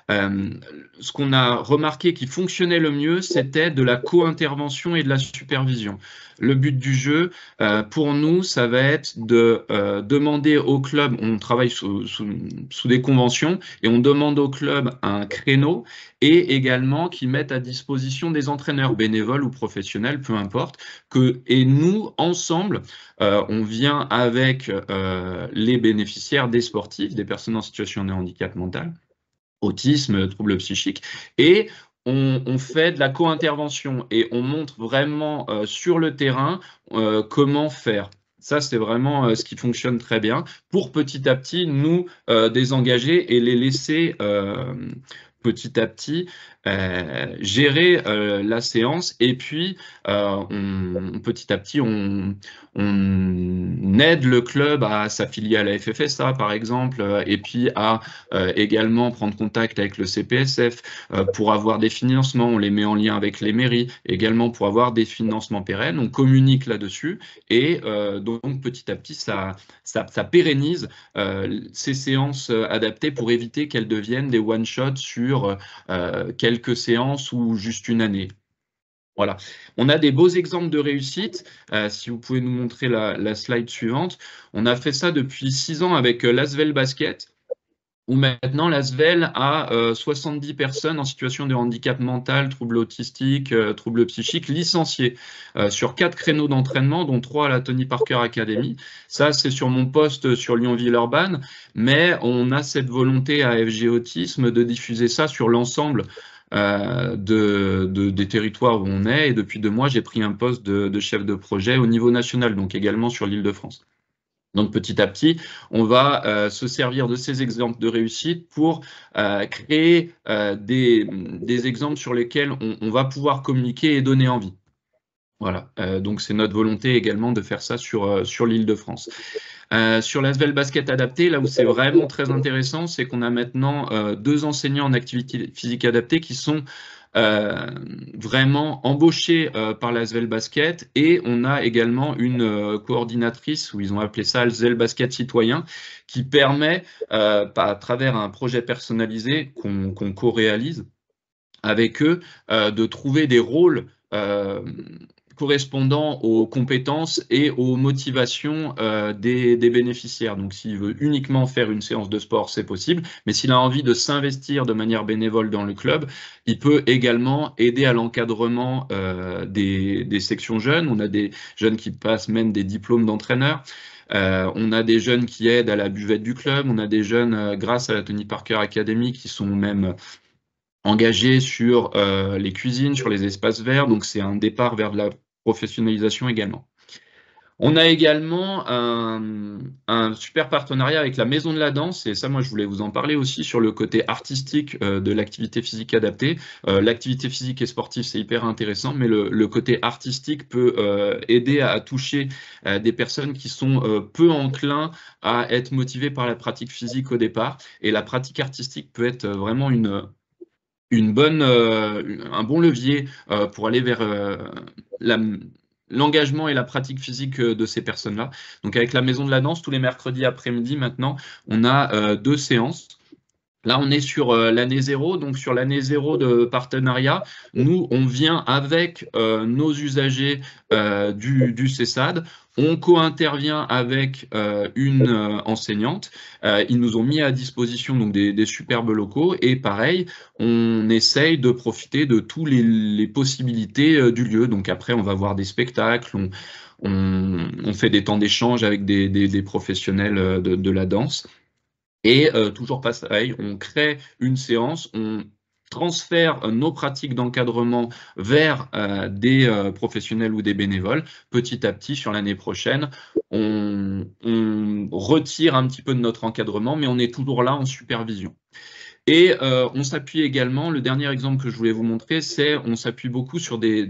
Ce qu'on a remarqué qui fonctionnait le mieux, c'était de la co-intervention et de la supervision. Le but du jeu, pour nous, ça va être de demander au club, on travaille sous des conventions, et on demande au club un créneau, et également qu'ils mettent à disposition des entraîneurs bénévoles ou professionnels, peu importe, et nous, ensemble, on vient avec les bénéficiaires des sportifs, des personnes en situation de handicap mental, autisme, troubles psychiques, et on fait de la co-intervention et on montre vraiment sur le terrain comment faire. Ça, c'est vraiment ce qui fonctionne très bien pour petit à petit nous désengager et les laisser petit à petit gérer la séance, et puis petit à petit on aide le club à s'affilier à la FFSA par exemple, et puis à également prendre contact avec le CPSF pour avoir des financements. On les met en lien avec les mairies également pour avoir des financements pérennes. On communique là-dessus, et donc petit à petit ça pérennise ces séances adaptées pour éviter qu'elles deviennent des one-shots sur quelques séances ou juste une année. Voilà. On a des beaux exemples de réussite. Si vous pouvez nous montrer la slide suivante. On a fait ça depuis 6 ans avec l'Asvel Basket, où maintenant l'Asvel a 70 personnes en situation de handicap mental, troubles autistiques, troubles psychiques, licenciées sur 4 créneaux d'entraînement, dont 3 à la Tony Parker Academy. Ça, c'est sur mon poste sur Lyon-Villeurbanne, mais on a cette volonté à FG Autisme de diffuser ça sur l'ensemble des territoires où on est, et depuis 2 mois, j'ai pris un poste de chef de projet au niveau national, donc également sur l'Île-de-France. Donc petit à petit, on va se servir de ces exemples de réussite pour créer des exemples sur lesquels on va pouvoir communiquer et donner envie. Voilà, donc c'est notre volonté également de faire ça sur l'Île-de-France. Sur l'Asvel Basket adapté, là où c'est vraiment très intéressant, c'est qu'on a maintenant 2 enseignants en activité physique adaptée qui sont vraiment embauchés par l'Asvel Basket, et on a également une coordinatrice, où ils ont appelé ça Asvel Basket citoyen, qui permet, à travers un projet personnalisé qu'on co-réalise avec eux, de trouver des rôles correspondant aux compétences et aux motivations des bénéficiaires. Donc s'il veut uniquement faire une séance de sport, c'est possible, mais s'il a envie de s'investir de manière bénévole dans le club, il peut également aider à l'encadrement des sections jeunes. On a des jeunes qui passent même des diplômes d'entraîneurs. On a des jeunes qui aident à la buvette du club. On a des jeunes, grâce à la Tony Parker Academy, qui sont même engagés sur les cuisines, sur les espaces verts. Donc c'est un départ vers de la professionnalisation également. On a également un super partenariat avec la Maison de la Danse, et ça, moi, je voulais vous en parler aussi sur le côté artistique de l'activité physique adaptée. L'activité physique et sportive, c'est hyper intéressant, mais le côté artistique peut aider à toucher des personnes qui sont peu enclins à être motivées par la pratique physique au départ, et la pratique artistique peut être vraiment un bon levier pour aller vers l'engagement et la pratique physique de ces personnes-là. Donc avec la Maison de la Danse, tous les mercredis après-midi maintenant, on a 2 séances. Là, on est sur l'année 0, donc sur l'année 0 de partenariat, nous, on vient avec nos usagers du CESAD, on co-intervient avec une enseignante, ils nous ont mis à disposition donc, des superbes locaux, et pareil, on essaye de profiter de toutes les possibilités du lieu. Donc après, on va voir des spectacles, on fait des temps d'échange avec des professionnels de la danse. Et toujours pareil, on crée une séance, on transfère nos pratiques d'encadrement vers des professionnels ou des bénévoles. Petit à petit, sur l'année prochaine, on retire un petit peu de notre encadrement, mais on est toujours là en supervision. Et on s'appuie également, le dernier exemple que je voulais vous montrer, c'est on s'appuie beaucoup sur des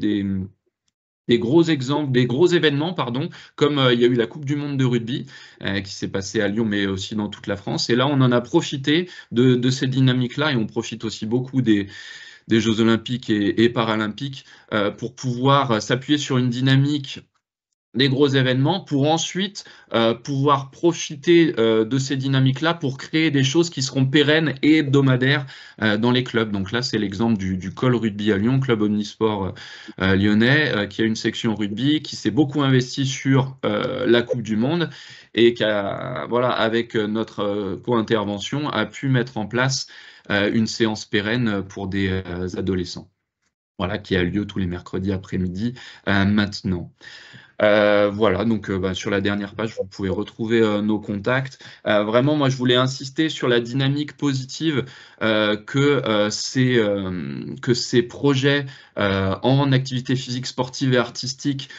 gros exemples, des gros événements, pardon, comme il y a eu la Coupe du Monde de rugby qui s'est passée à Lyon, mais aussi dans toute la France. Et là, on en a profité de ces dynamiques-là, et on profite aussi beaucoup des Jeux Olympiques et Paralympiques pour pouvoir s'appuyer sur une dynamique gros événements pour ensuite pouvoir profiter de ces dynamiques-là pour créer des choses qui seront pérennes et hebdomadaires dans les clubs. Donc là, c'est l'exemple du Col Rugby à Lyon, club omnisport lyonnais, qui a une section rugby, qui s'est beaucoup investi sur la Coupe du Monde et qui a, voilà, avec notre co-intervention, a pu mettre en place une séance pérenne pour des adolescents. Voilà, qui a lieu tous les mercredis après-midi maintenant. Voilà, donc sur la dernière page, vous pouvez retrouver nos contacts. Vraiment, moi, je voulais insister sur la dynamique positive que ces projets en activité physique, sportive et artistique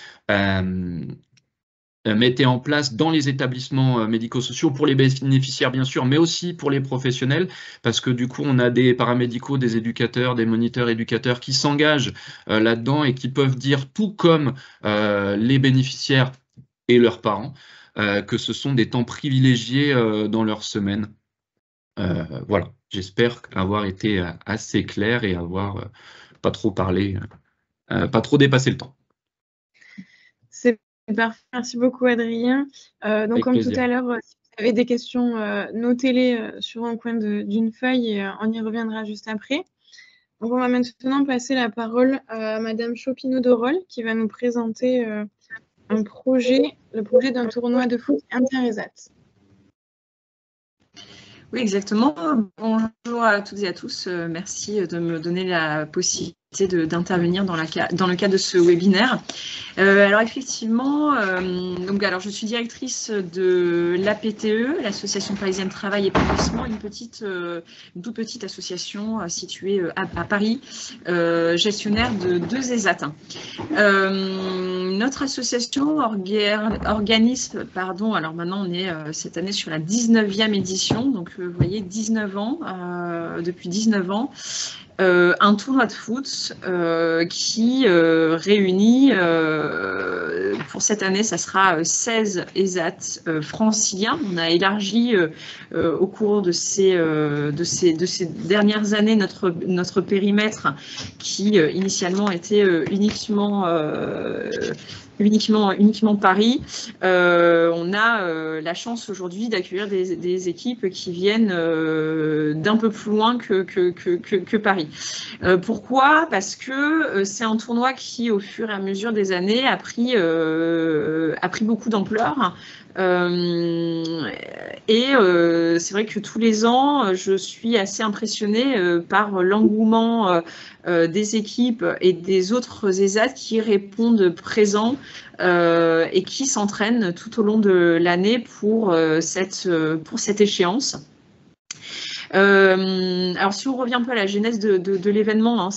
mettez en place dans les établissements médico-sociaux pour les bénéficiaires bien sûr, mais aussi pour les professionnels, parce que du coup on a des paramédicaux, des éducateurs, des moniteurs éducateurs qui s'engagent là-dedans et qui peuvent dire, tout comme les bénéficiaires et leurs parents, que ce sont des temps privilégiés dans leur semaine. Voilà, j'espère avoir été assez clair et avoir pas trop parlé, pas trop dépassé le temps. C'est parfait, merci beaucoup Adrien. Donc comme plaisir. tout à l'heure, si vous avez des questions, notez-les sur un coin d'une feuille et on y reviendra juste après. Donc on va maintenant passer la parole à Madame Chopineau-Dorol qui va nous présenter le projet d'un tournoi de foot inter-ESAT. Oui, exactement. Bonjour à toutes et à tous. Merci de me donner la possibilité d'intervenir dans le cadre de ce webinaire. Alors effectivement, alors je suis directrice de l'APTE, l'Association parisienne Travail et Épanouissement, une toute petite association située à Paris, gestionnaire de 2 ESAT. Notre association organise, alors maintenant on est cette année sur la 19e édition, donc vous voyez 19 ans, depuis 19 ans, un tournoi de foot qui réunit, pour cette année, ça sera 16 ESAT franciliens. On a élargi au cours de ces dernières années notre périmètre qui initialement était uniquement Paris. On a la chance aujourd'hui d'accueillir des équipes qui viennent d'un peu plus loin que Paris. Pourquoi? Parce que c'est un tournoi qui, au fur et à mesure des années, a pris beaucoup d'ampleur. C'est vrai que tous les ans, je suis assez impressionnée par l'engouement des équipes et des autres ESAT qui répondent présents et qui s'entraînent tout au long de l'année pour cette échéance. Alors si on revient un peu à la genèse de l'événement, hein,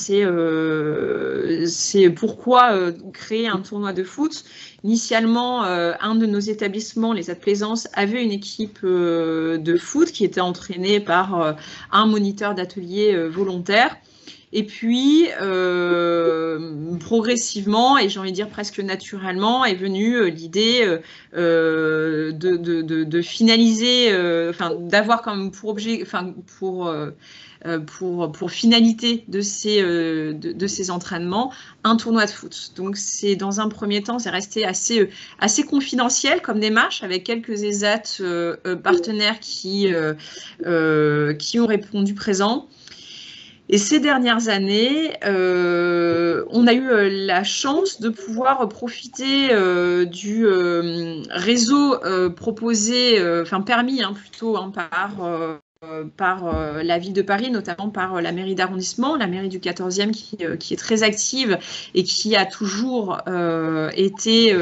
c'est pourquoi créer un tournoi de foot. Initialement, un de nos établissements, les ESAT Plaisance, avait une équipe de foot qui était entraînée par un moniteur d'atelier volontaire. Et puis, progressivement, et j'ai envie de dire presque naturellement, est venue l'idée de finaliser, d'avoir comme pour objet, pour finalité de ces entraînements, un tournoi de foot. Donc, c'est dans un premier temps, c'est resté assez confidentiel comme démarche, avec quelques ESAT partenaires qui ont répondu présent. Et ces dernières années, on a eu la chance de pouvoir profiter du réseau proposé, permis plutôt par la ville de Paris, notamment par la mairie d'arrondissement, la mairie du 14e qui est très active et qui a toujours été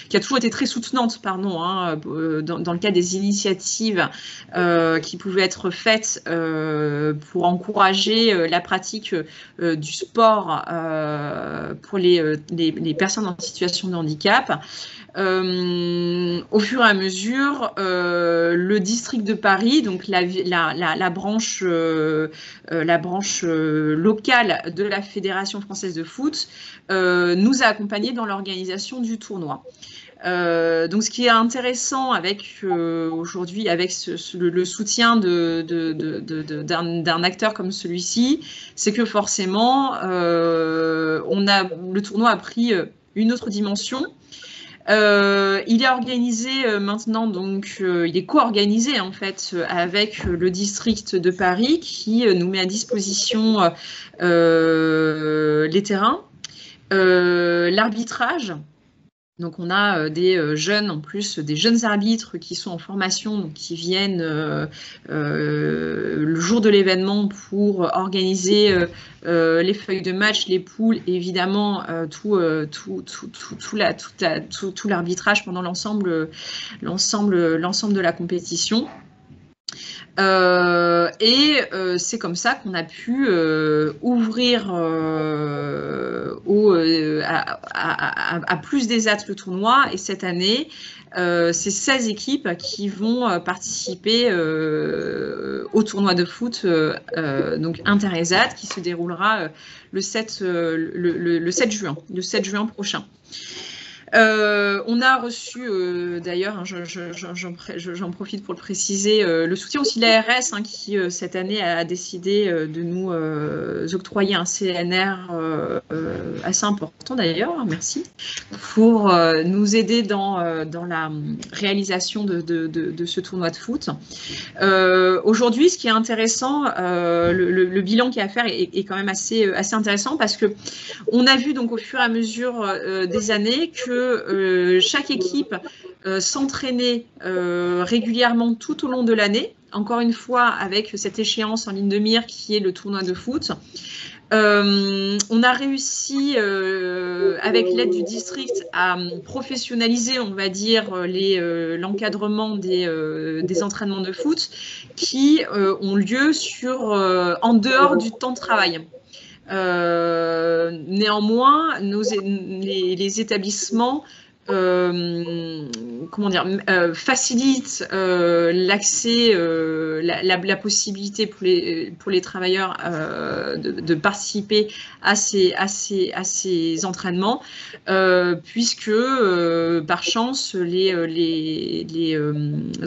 qui a toujours été très soutenante, dans le cadre des initiatives qui pouvaient être faites pour encourager la pratique du sport pour les personnes en situation de handicap. Au fur et à mesure, le district de Paris, donc la branche locale de la Fédération française de foot, nous a accompagnés dans l'organisation du tournoi. Donc, ce qui est intéressant aujourd'hui avec le soutien d'un acteur comme celui-ci, c'est que forcément, le tournoi a pris une autre dimension. Il est organisé maintenant, donc il est co-organisé en fait avec le district de Paris qui nous met à disposition les terrains, l'arbitrage. Donc on a des jeunes, en plus des jeunes arbitres qui sont en formation, donc qui viennent le jour de l'événement pour organiser les feuilles de match, les poules, et évidemment tout l'arbitrage pendant l'ensemble de la compétition. C'est comme ça qu'on a pu ouvrir à plus d'ESAT le tournoi, et cette année, c'est 16 équipes qui vont participer au tournoi de foot donc inter-ESAT qui se déroulera le 7 juin prochain. On a reçu d'ailleurs, hein, j'en profite pour le préciser, le soutien aussi de l'ARS qui cette année a décidé de nous octroyer un CNR assez important d'ailleurs, merci, pour nous aider dans la réalisation de ce tournoi de foot. Aujourd'hui, ce qui est intéressant, le bilan qu'il y a à faire est quand même assez intéressant, parce que on a vu donc au fur et à mesure des années que chaque équipe s'entraînait régulièrement tout au long de l'année, encore une fois avec cette échéance en ligne de mire qui est le tournoi de foot. On a réussi, avec l'aide du district, à professionnaliser, on va dire, l'encadrement des entraînements de foot qui ont lieu en dehors du temps de travail. Néanmoins, les établissements facilitent l'accès, la possibilité pour les travailleurs de participer à ces entraînements, puisque par chance les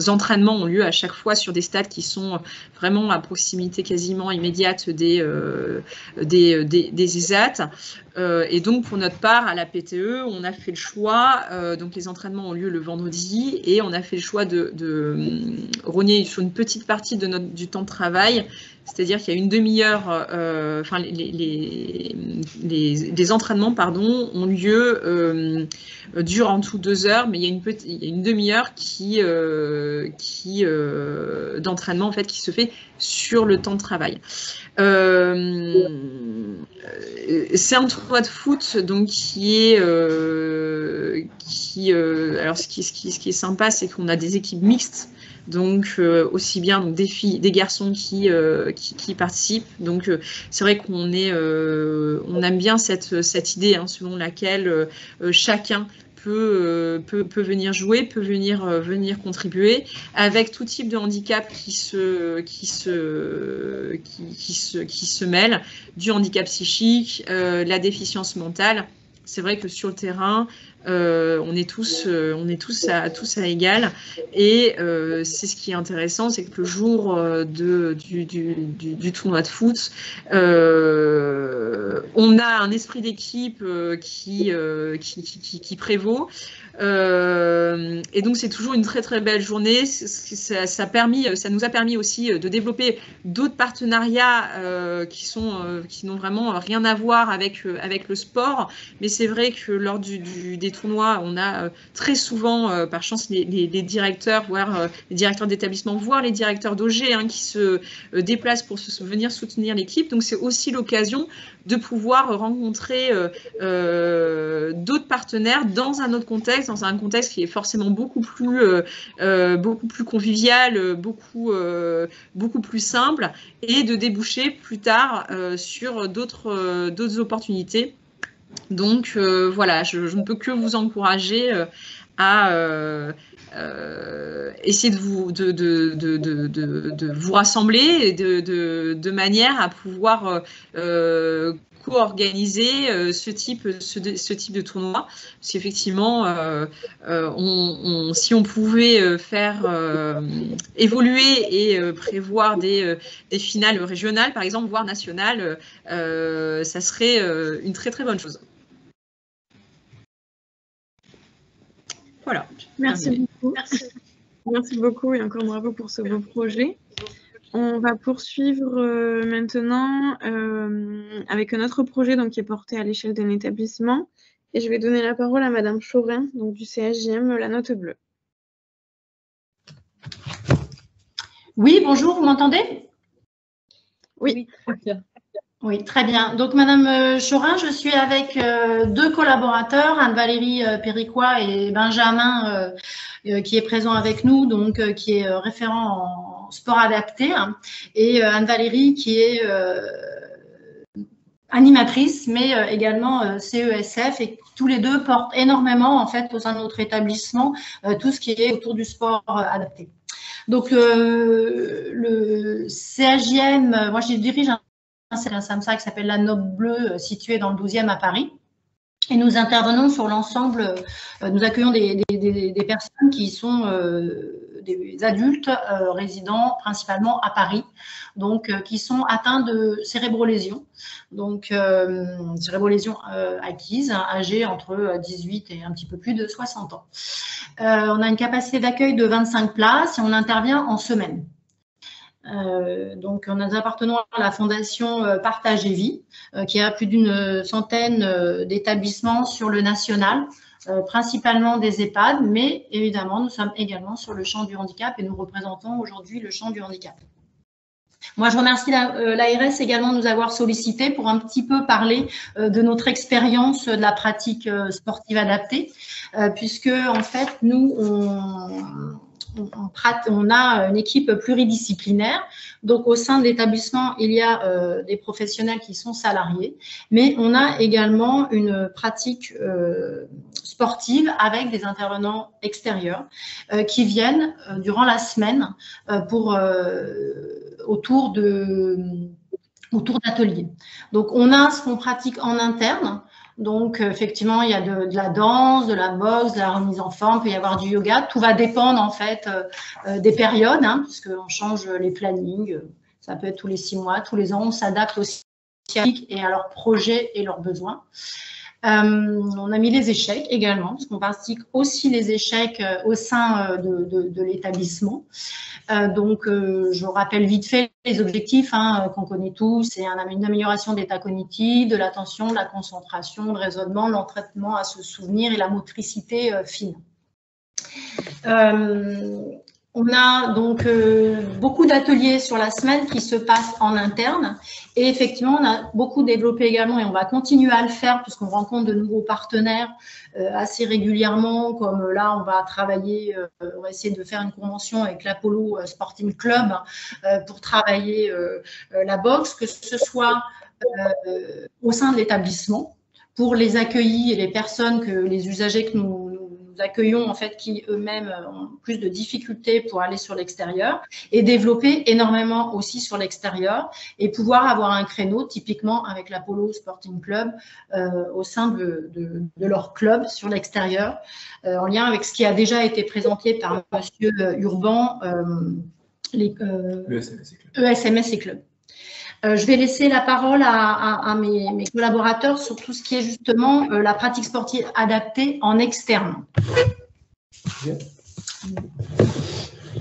entraînements ont lieu à chaque fois sur des stades qui sont vraiment à proximité quasiment immédiate des ESAT. Et donc pour notre part à la PTE, on a fait le choix, donc les entraînements ont lieu le vendredi, et on a fait le choix de rogner sur une petite partie du temps de travail, c'est-à-dire qu'il y a une demi-heure, enfin les entraînements pardon, ont lieu, durent en tout 2 heures, mais il y a une demi-heure d'entraînement en fait qui se fait sur le temps de travail. C'est un tournoi de foot donc alors ce qui est sympa, c'est qu'on a des équipes mixtes, donc aussi bien donc des garçons qui participent. Donc c'est vrai qu'on aime bien cette idée selon laquelle chacun peut venir jouer, peut venir contribuer avec tout type de handicap qui se mêlent, du handicap psychique, la déficience mentale. C'est vrai que sur le terrain, on est tous à égal, et c'est ce qui est intéressant, c'est que le jour du tournoi de foot, on a un esprit d'équipe qui prévaut. Et donc c'est toujours une très très belle journée. Ça nous a permis aussi de développer d'autres partenariats qui n'ont vraiment rien à voir avec le sport, mais c'est vrai que lors des tournois, on a très souvent par chance les directeurs, voire les directeurs d'établissement, voire les directeurs d'OG qui se déplacent pour venir soutenir l'équipe. Donc c'est aussi l'occasion de pouvoir rencontrer d'autres partenaires dans un autre contexte, dans un contexte qui est forcément beaucoup plus convivial, beaucoup plus simple, et de déboucher plus tard sur d'autres opportunités. Donc voilà, je ne peux que vous encourager à essayer de vous rassembler de manière à pouvoir co-organiser ce type de tournoi. Parce qu'effectivement, si on pouvait faire évoluer et prévoir des finales régionales, par exemple, voire nationales, ça serait une très très bonne chose. Voilà. Merci beaucoup. Merci beaucoup et encore bravo pour ce beau projet. On va poursuivre maintenant avec un autre projet donc, qui est porté à l'échelle d'un établissement. Et je vais donner la parole à Madame Chorin, donc du CHJM La Note Bleue. Oui, bonjour, vous m'entendez? Oui. Oui, très bien. Donc, Madame Chorin, je suis avec deux collaborateurs, Anne-Valérie Péricois et Benjamin, qui est présent avec nous, donc qui est référent en sport adapté, hein, et Anne-Valérie qui est animatrice, mais également CESF, et tous les deux portent énormément, en fait, au sein de notre établissement, tout ce qui est autour du sport adapté. Donc, le CHJM, moi, je dirige c'est un SAMSA qui s'appelle La Note Bleue, situé dans le 12e à Paris. Et nous intervenons sur l'ensemble, nous accueillons des personnes qui sont des adultes résidant principalement à Paris, donc qui sont atteints de cérébrolésions, donc cérébrolésions acquises, âgées entre 18 et un petit peu plus de 60 ans. On a une capacité d'accueil de 25 places et on intervient en semaine. Donc, nous appartenons à la fondation Partage et Vie, qui a plus d'une centaine d'établissements sur le national, principalement des EHPAD, mais évidemment, nous sommes également sur le champ du handicap et nous représentons aujourd'hui le champ du handicap. Moi, je remercie l'ARS également de nous avoir sollicité pour un petit peu parler de notre expérience de la pratique sportive adaptée, puisque en fait, nous, on a une équipe pluridisciplinaire. Donc, au sein de l'établissement, il y a des professionnels qui sont salariés, mais on a également une pratique sportive avec des intervenants extérieurs qui viennent durant la semaine autour d'ateliers. Donc, on a ce qu'on pratique en interne. Donc, effectivement, il y a de la danse, de la boxe, de la remise en forme, il peut y avoir du yoga. Tout va dépendre, en fait, des périodes, hein, puisqu'on change les plannings. Ça peut être tous les 6 mois, tous les ans. On s'adapte aussi et à leurs projets et leurs besoins. On a mis les échecs également, parce qu'on pratique aussi les échecs au sein de l'établissement. Donc, je rappelle vite fait les objectifs qu'on connaît tous, c'est une amélioration de l'état cognitif, de l'attention, de la concentration, le raisonnement, l'entraînement à se souvenir et la motricité fine. On a donc beaucoup d'ateliers sur la semaine qui se passent en interne et effectivement, on a beaucoup développé également et on va continuer à le faire puisqu'on rencontre de nouveaux partenaires assez régulièrement, comme là, on va travailler, on va essayer de faire une convention avec l'Apollo Sporting Club pour travailler la boxe, que ce soit au sein de l'établissement pour les accueillis et les personnes, les usagers que nous accueillons, en fait, qui eux-mêmes ont plus de difficultés pour aller sur l'extérieur et développer énormément aussi sur l'extérieur et pouvoir avoir un créneau, typiquement avec l'Apollo Sporting Club, au sein de leur club sur l'extérieur, en lien avec ce qui a déjà été présenté par Monsieur Urban, ESMS et Club. Je vais laisser la parole à mes collaborateurs sur tout ce qui est justement la pratique sportive adaptée en externe.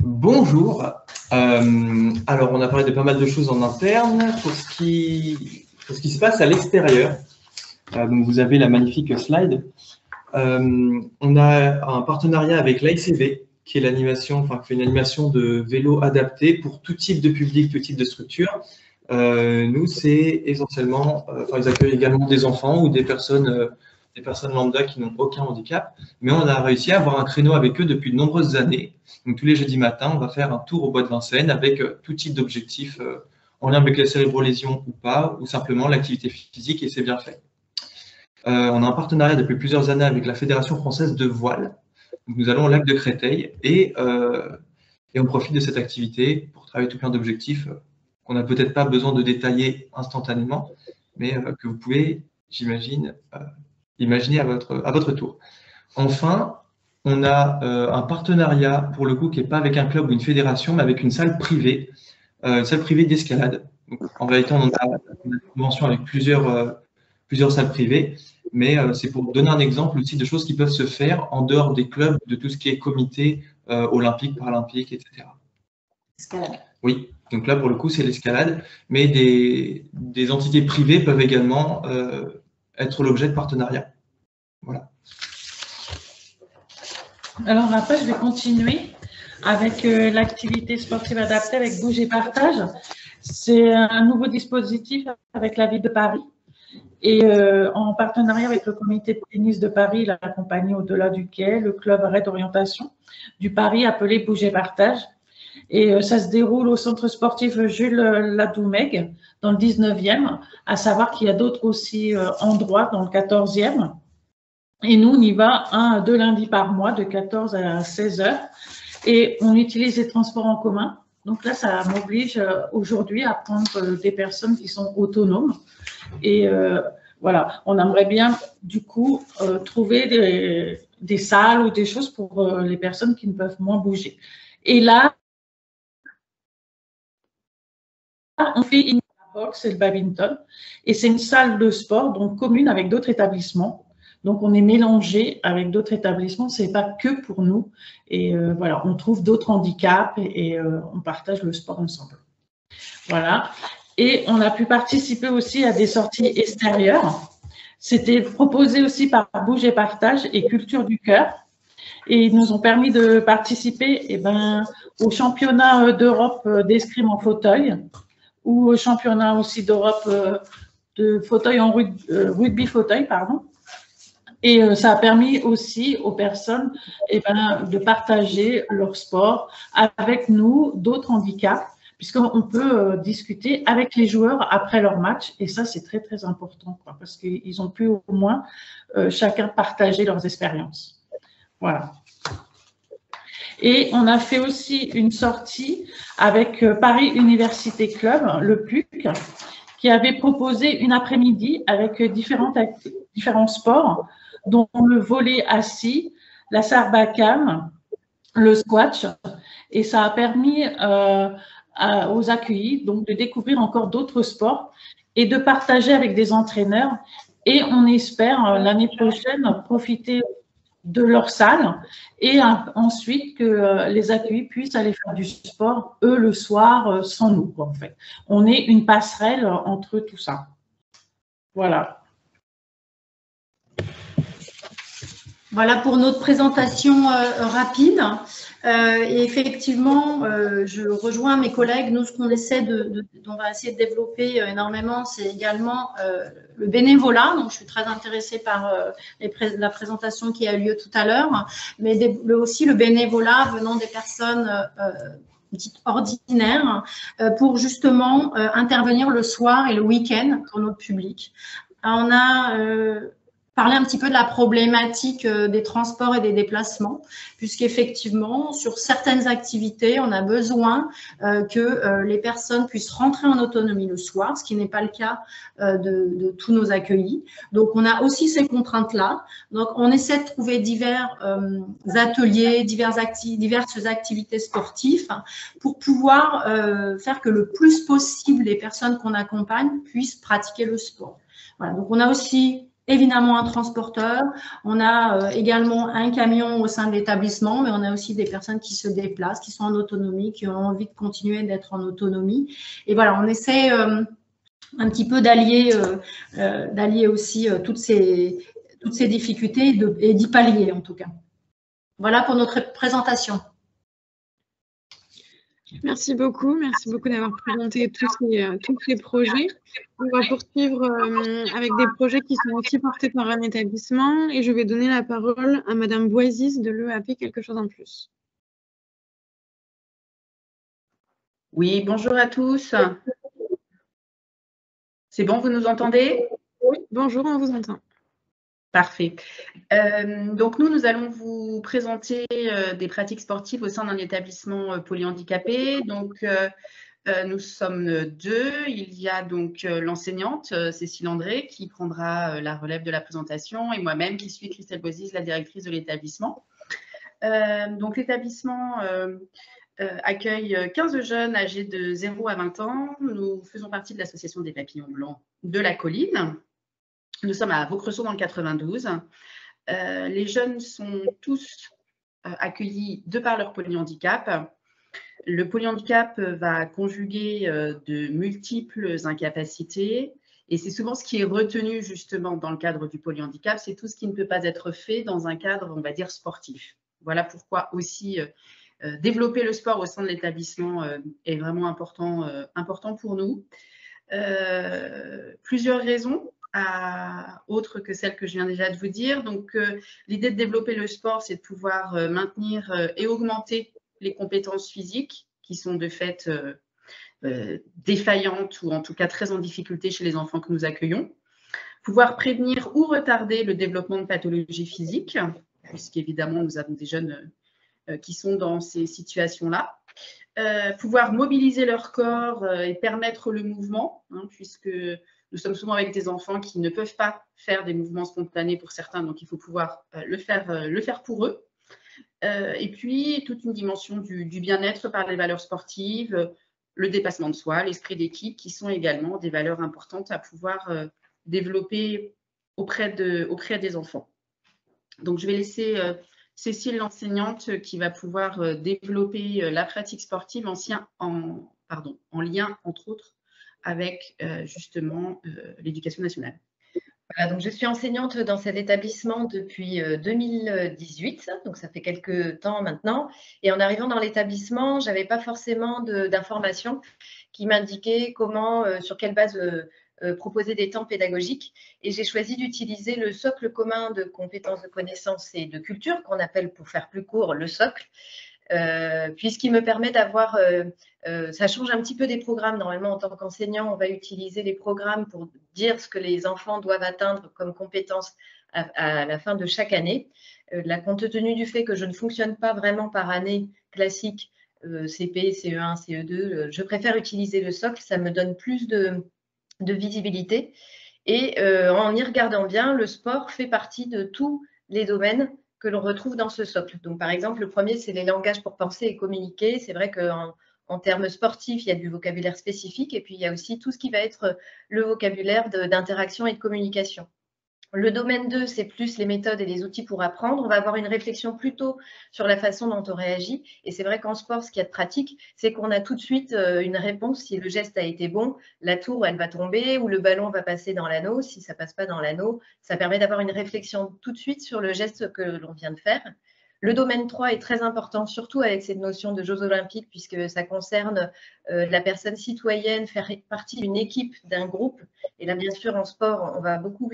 Bonjour. Alors, on a parlé de pas mal de choses en interne. Pour ce qui se passe à l'extérieur, donc vous avez la magnifique slide. On a un partenariat avec l'AICV, qui est l'animation, qui fait une animation de vélo adapté pour tout type de public, tout type de structure. Nous, c'est essentiellement, ils accueillent également des enfants ou des personnes lambda qui n'ont aucun handicap, mais on a réussi à avoir un créneau avec eux depuis de nombreuses années. Donc, tous les jeudis matins, on va faire un tour au bois de Vincennes avec tout type d'objectifs en lien avec la cérébrolésion ou pas, ou simplement l'activité physique, et c'est bien fait. On a un partenariat depuis plusieurs années avec la Fédération française de voile. Donc, nous allons au lac de Créteil et on profite de cette activité pour travailler tout plein d'objectifs qu'on n'a peut-être pas besoin de détailler instantanément, mais que vous pouvez, j'imagine, imaginer à votre tour. Enfin, on a un partenariat, pour le coup, qui n'est pas avec un club ou une fédération, mais avec une salle privée d'escalade. En vérité, on a une convention avec plusieurs salles privées, mais c'est pour donner un exemple aussi de choses qui peuvent se faire en dehors des clubs, de tout ce qui est comité olympique, paralympique, etc. Escalade. Oui, donc là, pour le coup, c'est l'escalade, mais des entités privées peuvent également être l'objet de partenariats. Voilà. Alors après, je vais continuer avec l'activité sportive adaptée avec Bouge et Partage. C'est un nouveau dispositif avec la ville de Paris et en partenariat avec le comité de tennis de Paris, la compagnie Au-delà du quai, le club arrêt d'orientation du Paris appelé Bouge et Partage. Et ça se déroule au centre sportif Jules Ladoumègue dans le 19e, à savoir qu'il y a d'autres aussi endroits dans le 14e. Et nous, on y va 2 lundis par mois de 14 à 16 heures. Et on utilise les transports en commun. Donc là, ça m'oblige aujourd'hui à prendre des personnes qui sont autonomes. Et voilà, on aimerait bien, du coup, trouver des salles ou des choses pour les personnes qui ne peuvent moins bouger. Et là, on fait une boxe et le badminton. Et c'est une salle de sport, donc commune avec d'autres établissements. Donc, on est mélangé avec d'autres établissements, ce n'est pas que pour nous. Et voilà, on trouve d'autres handicaps et on partage le sport ensemble. Voilà. Et on a pu participer aussi à des sorties extérieures. C'était proposé aussi par Bouge et Partage et Culture du Cœur. Et ils nous ont permis de participer au championnat d'Europe d'escrime en fauteuil ou au championnat aussi d'Europe de fauteuil en rugby fauteuil, pardon. Et ça a permis aussi aux personnes de partager leur sport avec nous, d'autres handicaps, puisqu'on peut discuter avec les joueurs après leur match. Et ça, c'est très, très important, quoi, parce qu'ils ont pu au moins chacun partager leurs expériences. Voilà. Et on a fait aussi une sortie avec Paris Université Club, le PUC, qui avait proposé une après-midi avec différents sports, dont le volley assis, la sarbacane, le squash. Et ça a permis aux accueillis donc, de découvrir encore d'autres sports et de partager avec des entraîneurs. Et on espère l'année prochaine profiter de leur salle et ensuite que les accueillis puissent aller faire du sport, eux, le soir, sans nous, en fait. On est une passerelle entre tout ça. Voilà. Voilà pour notre présentation rapide. Et effectivement, je rejoins mes collègues. Nous, ce qu'on essaie on va essayer de développer énormément, c'est également le bénévolat. Donc, je suis très intéressée par la présentation qui a eu lieu tout à l'heure, mais aussi le bénévolat venant des personnes dites ordinaires pour justement intervenir le soir et le week-end pour notre public. On a parler un petit peu de la problématique des transports et des déplacements, puisqu'effectivement, sur certaines activités, on a besoin que les personnes puissent rentrer en autonomie le soir, ce qui n'est pas le cas de tous nos accueillis. Donc, on a aussi ces contraintes-là. Donc, on essaie de trouver divers ateliers, diverses activités sportives pour pouvoir faire que le plus possible les personnes qu'on accompagne puissent pratiquer le sport. Voilà, donc on a aussi évidemment un transporteur, on a également un camion au sein de l'établissement, mais on a aussi des personnes qui se déplacent, qui sont en autonomie, qui ont envie de continuer d'être en autonomie. Et voilà, on essaie un petit peu d'allier aussi toutes ces difficultés et d'y pallier en tout cas. Voilà pour notre présentation. Merci beaucoup d'avoir présenté tous ces projets. On va poursuivre avec des projets qui sont aussi portés par un établissement et je vais donner la parole à Madame Boisis de l'EAP Quelque chose en plus. Oui, bonjour à tous. C'est bon, vous nous entendez? Oui, bonjour, on vous entend. Parfait. Donc nous allons vous présenter des pratiques sportives au sein d'un établissement polyhandicapé. Donc nous sommes deux. Il y a donc l'enseignante Cécile André qui prendra la relève de la présentation et moi-même qui suis Christelle Bozis, la directrice de l'établissement. Donc l'établissement accueille 15 jeunes âgés de 0 à 20 ans. Nous faisons partie de l'association des papillons blancs de la colline. Nous sommes à Vaucresson dans le 92. Les jeunes sont tous accueillis de par leur polyhandicap. Le polyhandicap va conjuguer de multiples incapacités et c'est souvent ce qui est retenu justement dans le cadre du polyhandicap, c'est tout ce qui ne peut pas être fait dans un cadre, on va dire, sportif. Voilà pourquoi aussi développer le sport au sein de l'établissement est vraiment important pour nous. Plusieurs raisons. Autre que celle que je viens déjà de vous dire. Donc, l'idée de développer le sport, c'est de pouvoir maintenir et augmenter les compétences physiques qui sont de fait défaillantes ou en tout cas très en difficulté chez les enfants que nous accueillons. Pouvoir prévenir ou retarder le développement de pathologies physiques, puisqu'évidemment, nous avons des jeunes qui sont dans ces situations-là. Pouvoir mobiliser leur corps et permettre le mouvement, hein, puisque nous sommes souvent avec des enfants qui ne peuvent pas faire des mouvements spontanés pour certains, donc il faut pouvoir le faire pour eux. Et puis, toute une dimension du bien-être par les valeurs sportives, le dépassement de soi, l'esprit d'équipe, qui sont également des valeurs importantes à pouvoir développer auprès des enfants. Donc, je vais laisser Cécile, l'enseignante, qui va pouvoir développer la pratique sportive en lien, entre autres, avec justement l'éducation nationale. Voilà, donc je suis enseignante dans cet établissement depuis 2018, donc ça fait quelques temps maintenant. Et en arrivant dans l'établissement, je n'avais pas forcément d'informations qui m'indiquaient comment, sur quelle base proposer des temps pédagogiques. Et j'ai choisi d'utiliser le socle commun de compétences, de connaissances et de culture, qu'on appelle, pour faire plus court, le socle. Puisqu'il me permet d'avoir, ça change un petit peu des programmes. Normalement, en tant qu'enseignant, on va utiliser les programmes pour dire ce que les enfants doivent atteindre comme compétences à la fin de chaque année. Là, compte tenu du fait que je ne fonctionne pas vraiment par année classique, CP, CE1, CE2, je préfère utiliser le socle, ça me donne plus de visibilité. Et en y regardant bien, le sport fait partie de tous les domaines que l'on retrouve dans ce socle. Donc, par exemple, le premier, c'est les langages pour penser et communiquer. C'est vrai qu'en termes sportifs, il y a du vocabulaire spécifique et puis il y a aussi tout ce qui va être le vocabulaire d'interaction et de communication. Le domaine 2, c'est plus les méthodes et les outils pour apprendre. On va avoir une réflexion plutôt sur la façon dont on réagit. Et c'est vrai qu'en sport, ce qu'il y a de pratique, c'est qu'on a tout de suite une réponse. Si le geste a été bon, la tour, elle va tomber ou le ballon va passer dans l'anneau. Si ça ne passe pas dans l'anneau, ça permet d'avoir une réflexion tout de suite sur le geste que l'on vient de faire. Le domaine 3 est très important, surtout avec cette notion de Jeux olympiques, puisque ça concerne la personne citoyenne, faire partie d'une équipe, d'un groupe. Et là, bien sûr, en sport, on va beaucoup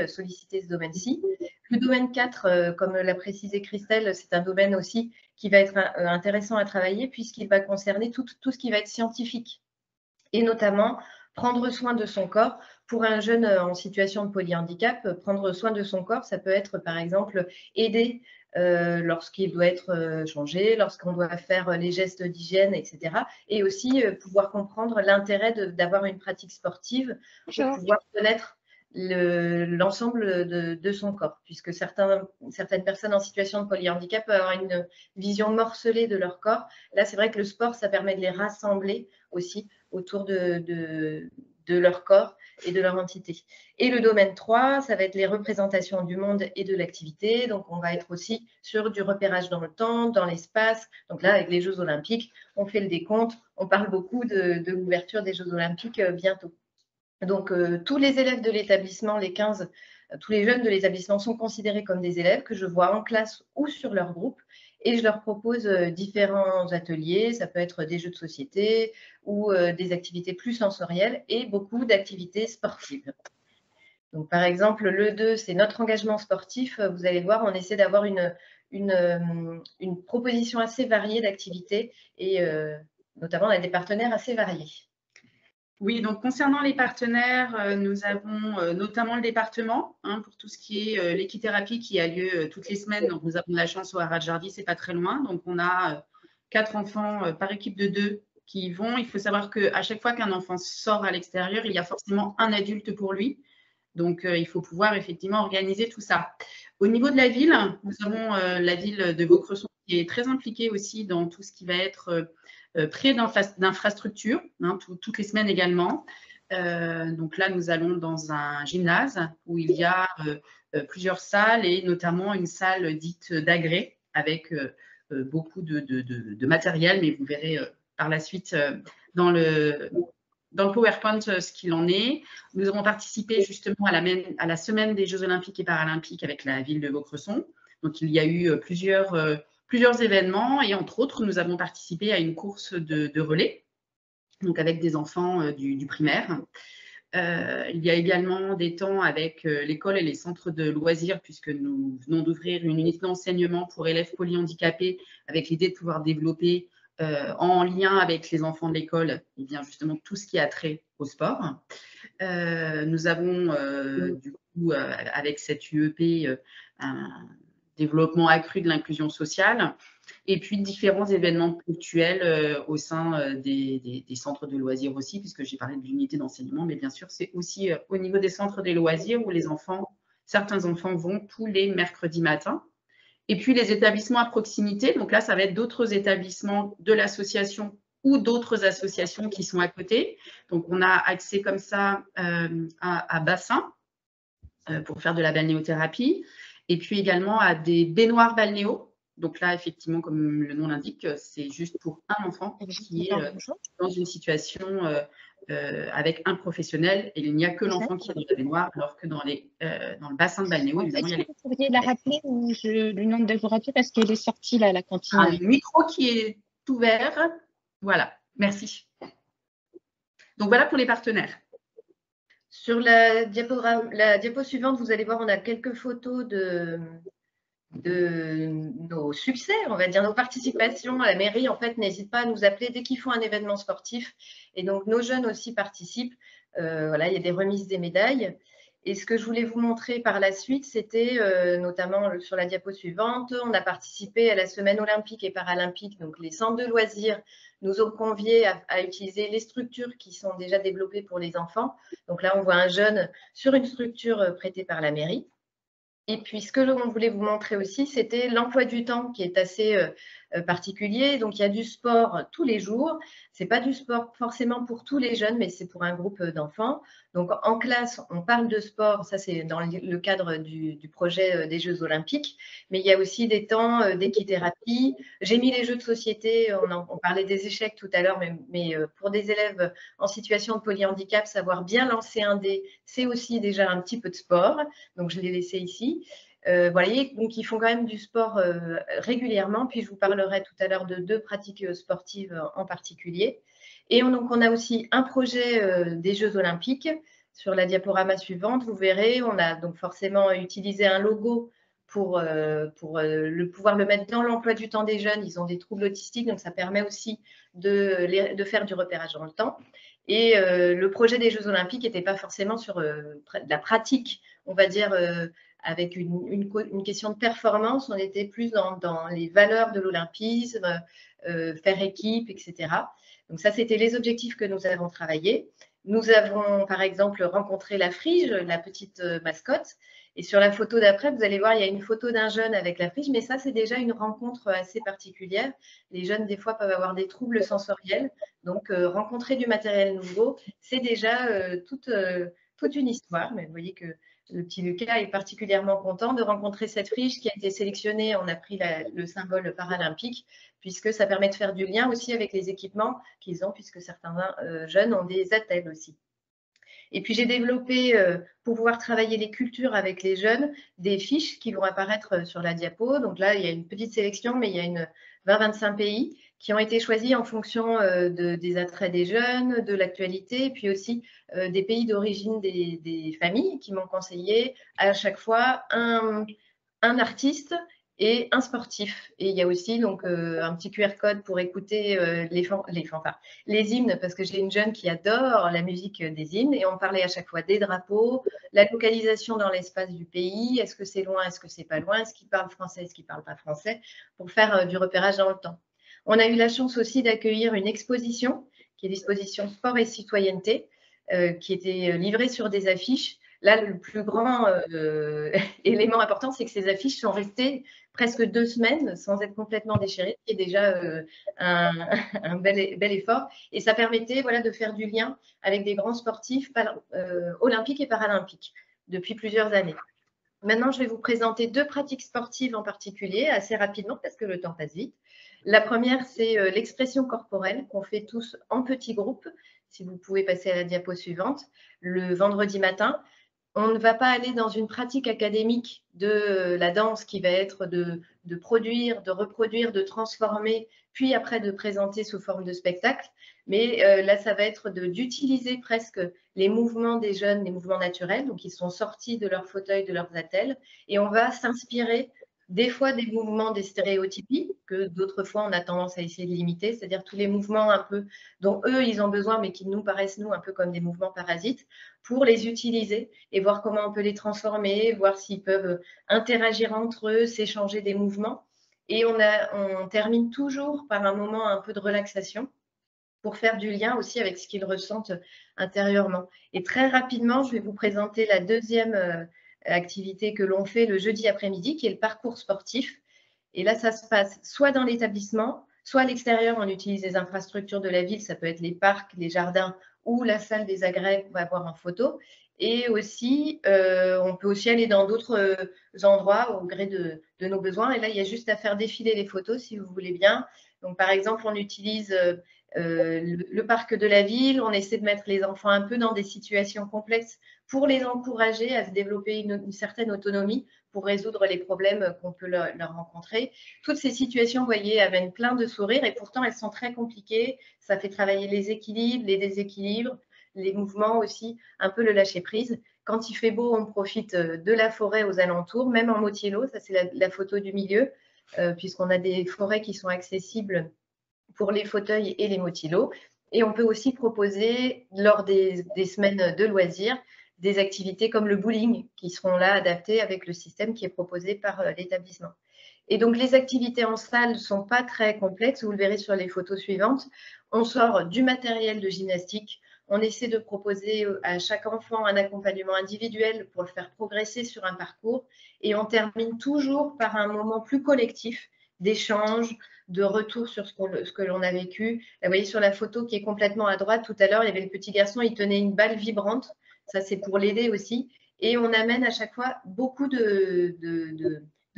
solliciter ce domaine-ci. Le domaine 4, comme l'a précisé Christelle, c'est un domaine aussi qui va être intéressant à travailler, puisqu'il va concerner tout ce qui va être scientifique. Et notamment, prendre soin de son corps. Pour un jeune en situation de polyhandicap, prendre soin de son corps, ça peut être, par exemple, aider lorsqu'il doit être changé, lorsqu'on doit faire les gestes d'hygiène, etc. Et aussi pouvoir comprendre l'intérêt d'avoir une pratique sportive pour pouvoir connaître l'ensemble de son corps, puisque certaines personnes en situation de polyhandicap peuvent avoir une vision morcelée de leur corps. Là, c'est vrai que le sport, ça permet de les rassembler aussi autour de leur corps et de leur entité. Et le domaine 3, ça va être les représentations du monde et de l'activité. Donc, on va être aussi sur du repérage dans le temps, dans l'espace. Donc là, avec les Jeux olympiques, on fait le décompte. On parle beaucoup de l'ouverture des Jeux olympiques bientôt. Donc, tous les élèves de l'établissement, les 15, tous les jeunes de l'établissement sont considérés comme des élèves que je vois en classe ou sur leur groupe. Et je leur propose différents ateliers, ça peut être des jeux de société ou des activités plus sensorielles et beaucoup d'activités sportives. Donc, par exemple, le 2, c'est notre engagement sportif. Vous allez voir, on essaie d'avoir une proposition assez variée d'activités et notamment on a des partenaires assez variés. Oui, donc concernant les partenaires, nous avons notamment le département pour tout ce qui est l'équithérapie qui a lieu toutes les semaines. Donc, nous avons de la chance au Haradjardi, c'est pas très loin. Donc, on a 4 enfants par équipe de 2 qui y vont. Il faut savoir qu'à chaque fois qu'un enfant sort à l'extérieur, il y a forcément un adulte pour lui. Donc, il faut pouvoir effectivement organiser tout ça. Au niveau de la ville, nous avons la ville de Vaucresson qui est très impliquée aussi dans tout ce qui va être près d'infrastructures, toutes les semaines également. Donc là, nous allons dans un gymnase où il y a plusieurs salles et notamment une salle dite d'agré avec beaucoup de matériel, mais vous verrez par la suite dans le PowerPoint ce qu'il en est. Nous avons participé justement à la semaine des Jeux Olympiques et Paralympiques avec la ville de Vaucresson. Donc, il y a eu plusieurs événements et entre autres, nous avons participé à une course de relais, donc avec des enfants du primaire. Il y a également des temps avec l'école et les centres de loisirs puisque nous venons d'ouvrir une unité d'enseignement pour élèves polyhandicapés avec l'idée de pouvoir développer en lien avec les enfants de l'école, eh bien justement tout ce qui a trait au sport. Nous avons du coup avec cette UEP un développement accru de l'inclusion sociale et puis différents événements ponctuels au sein des centres de loisirs aussi, puisque j'ai parlé de l'unité d'enseignement, mais bien sûr c'est aussi au niveau des centres des loisirs où certains enfants vont tous les mercredis matins. Et puis les établissements à proximité, donc là, ça va être d'autres établissements de l'association ou d'autres associations qui sont à côté. Donc on a accès comme ça à Bassin pour faire de la balnéothérapie et puis également à des baignoires balnéo. Donc là, effectivement, comme le nom l'indique, c'est juste pour un enfant qui est dans une situation avec un professionnel et il n'y a que l'enfant qui est dans la baignoire, alors que dans le bassin de balnéo, évidemment, il y a les... Vous pourriez la rappeler ou je lui demande de vous rappeler parce qu'elle est sortie là à la cantine. Un micro qui est ouvert. Voilà, merci. Donc voilà pour les partenaires. Sur la diapo suivante, vous allez voir, on a quelques photos de nos succès, on va dire nos participations à la mairie. En fait, n'hésite pas à nous appeler dès qu'ils font un événement sportif. Et donc, nos jeunes aussi participent. Voilà, il y a des remises des médailles. Et ce que je voulais vous montrer par la suite, c'était notamment sur la diapo suivante, on a participé à la semaine olympique et paralympique. Donc, les centres de loisirs nous ont conviés à utiliser les structures qui sont déjà développées pour les enfants. Donc là, on voit un jeune sur une structure prêtée par la mairie. Et puis, ce que l'on voulait vous montrer aussi, c'était l'emploi du temps qui est assez particulier. Donc, il y a du sport tous les jours. Ce n'est pas du sport forcément pour tous les jeunes, mais c'est pour un groupe d'enfants. Donc, en classe, on parle de sport. Ça, c'est dans le cadre du projet des Jeux Olympiques. Mais il y a aussi des temps d'équithérapie. J'ai mis les jeux de société. On parlait des échecs tout à l'heure, mais pour des élèves en situation de polyhandicap, savoir bien lancer un dé, c'est aussi déjà un petit peu de sport. Donc, je l'ai laissé ici. Voilà, donc ils font quand même du sport régulièrement, puis je vous parlerai tout à l'heure de 2 pratiques sportives en particulier. Et donc on a aussi un projet des Jeux Olympiques. Sur la diaporama suivante, vous verrez, on a donc forcément utilisé un logo pour pouvoir le mettre dans l'emploi du temps des jeunes. Ils ont des troubles autistiques, donc ça permet aussi de faire du repérage dans le temps. Et le projet des Jeux Olympiques n'était pas forcément sur la pratique, on va dire, avec une question de performance, on était plus dans les valeurs de l'olympisme, faire équipe, etc. Donc ça, c'était les objectifs que nous avons travaillés. Nous avons, par exemple, rencontré la Frige, la petite mascotte. Et sur la photo d'après, vous allez voir, il y a une photo d'un jeune avec la Frige, mais ça, c'est déjà une rencontre assez particulière. Les jeunes, des fois, peuvent avoir des troubles sensoriels. Donc, rencontrer du matériel nouveau, c'est déjà toute une histoire. Mais vous voyez que le petit Lucas est particulièrement content de rencontrer cette Frige qui a été sélectionnée. On a pris le symbole paralympique, puisque ça permet de faire du lien aussi avec les équipements qu'ils ont, puisque certains jeunes ont des attelles aussi. Et puis, j'ai développé, pour pouvoir travailler les cultures avec les jeunes, des fiches qui vont apparaître sur la diapo. Donc là, il y a une petite sélection, mais il y a 20-25 pays qui ont été choisis en fonction des attraits des jeunes, de l'actualité, et puis aussi des pays d'origine des familles qui m'ont conseillé à chaque fois un artiste et un sportif. Et il y a aussi donc un petit QR code pour écouter les hymnes, parce que j'ai une jeune qui adore la musique des hymnes, et on parlait à chaque fois des drapeaux, la localisation dans l'espace du pays, est-ce que c'est loin, est-ce que c'est pas loin, est-ce qu'il parle français, est-ce qu'il parle pas français, pour faire du repérage dans le temps. On a eu la chance aussi d'accueillir une exposition, qui est l'exposition Sport et Citoyenneté, qui était livrée sur des affiches. Là, le plus grand élément important, c'est que ces affiches sont restées presque 2 semaines sans être complètement déchirées, ce qui est déjà un bel effort. Et ça permettait de faire du lien avec des grands sportifs olympiques et paralympiques depuis plusieurs années. Maintenant, je vais vous présenter 2 pratiques sportives en particulier, assez rapidement, parce que le temps passe vite. La première, c'est l'expression corporelle qu'on fait tous en petits groupes. Si vous pouvez passer à la diapo suivante, le vendredi matin. On ne va pas aller dans une pratique académique de la danse qui va être de produire, de reproduire, de transformer, puis après de présenter sous forme de spectacle. Mais là, ça va être d'utiliser presque les mouvements des jeunes, les mouvements naturels, donc ils sont sortis de leur fauteuil, de leurs attelles, et on va s'inspirer des fois des mouvements, des stéréotypies, que d'autres fois on a tendance à essayer de limiter, c'est-à-dire tous les mouvements un peu dont eux ils ont besoin, mais qui nous paraissent nous un peu comme des mouvements parasites, pour les utiliser et voir comment on peut les transformer, voir s'ils peuvent interagir entre eux, s'échanger des mouvements. Et on termine toujours par un moment un peu de relaxation pour faire du lien aussi avec ce qu'ils ressentent intérieurement. Et très rapidement, je vais vous présenter la deuxième activité que l'on fait le jeudi après-midi, qui est le parcours sportif. Et là, ça se passe soit dans l'établissement, soit à l'extérieur. On utilise les infrastructures de la ville, ça peut être les parcs, les jardins ou la salle des agrès qu'on va voir en photo. Et aussi, on peut aussi aller dans d'autres endroits au gré de nos besoins. Et là, il y a juste à faire défiler les photos, si vous voulez bien. Donc, par exemple, on utilise le parc de la ville. On essaie de mettre les enfants un peu dans des situations complexes pour les encourager à se développer une certaine autonomie pour résoudre les problèmes qu'on peut leur rencontrer. Toutes ces situations, vous voyez, amènent plein de sourires et pourtant, elles sont très compliquées. Ça fait travailler les équilibres, les déséquilibres, les mouvements aussi, un peu le lâcher-prise. Quand il fait beau, on profite de la forêt aux alentours, même en Motiello, ça c'est la photo du milieu, puisqu'on a des forêts qui sont accessibles pour les fauteuils et les motilos. Et on peut aussi proposer, lors des semaines de loisirs, des activités comme le bowling, qui seront là adaptées avec le système qui est proposé par l'établissement. Et donc, les activités en salle ne sont pas très complexes, vous le verrez sur les photos suivantes. On sort du matériel de gymnastique, on essaie de proposer à chaque enfant un accompagnement individuel pour le faire progresser sur un parcours, et on termine toujours par un moment plus collectif d'échange, de retour sur ce que l'on a vécu. Là, vous voyez sur la photo qui est complètement à droite, tout à l'heure, il y avait le petit garçon, il tenait une balle vibrante. Ça, c'est pour l'aider aussi. Et on amène à chaque fois beaucoup de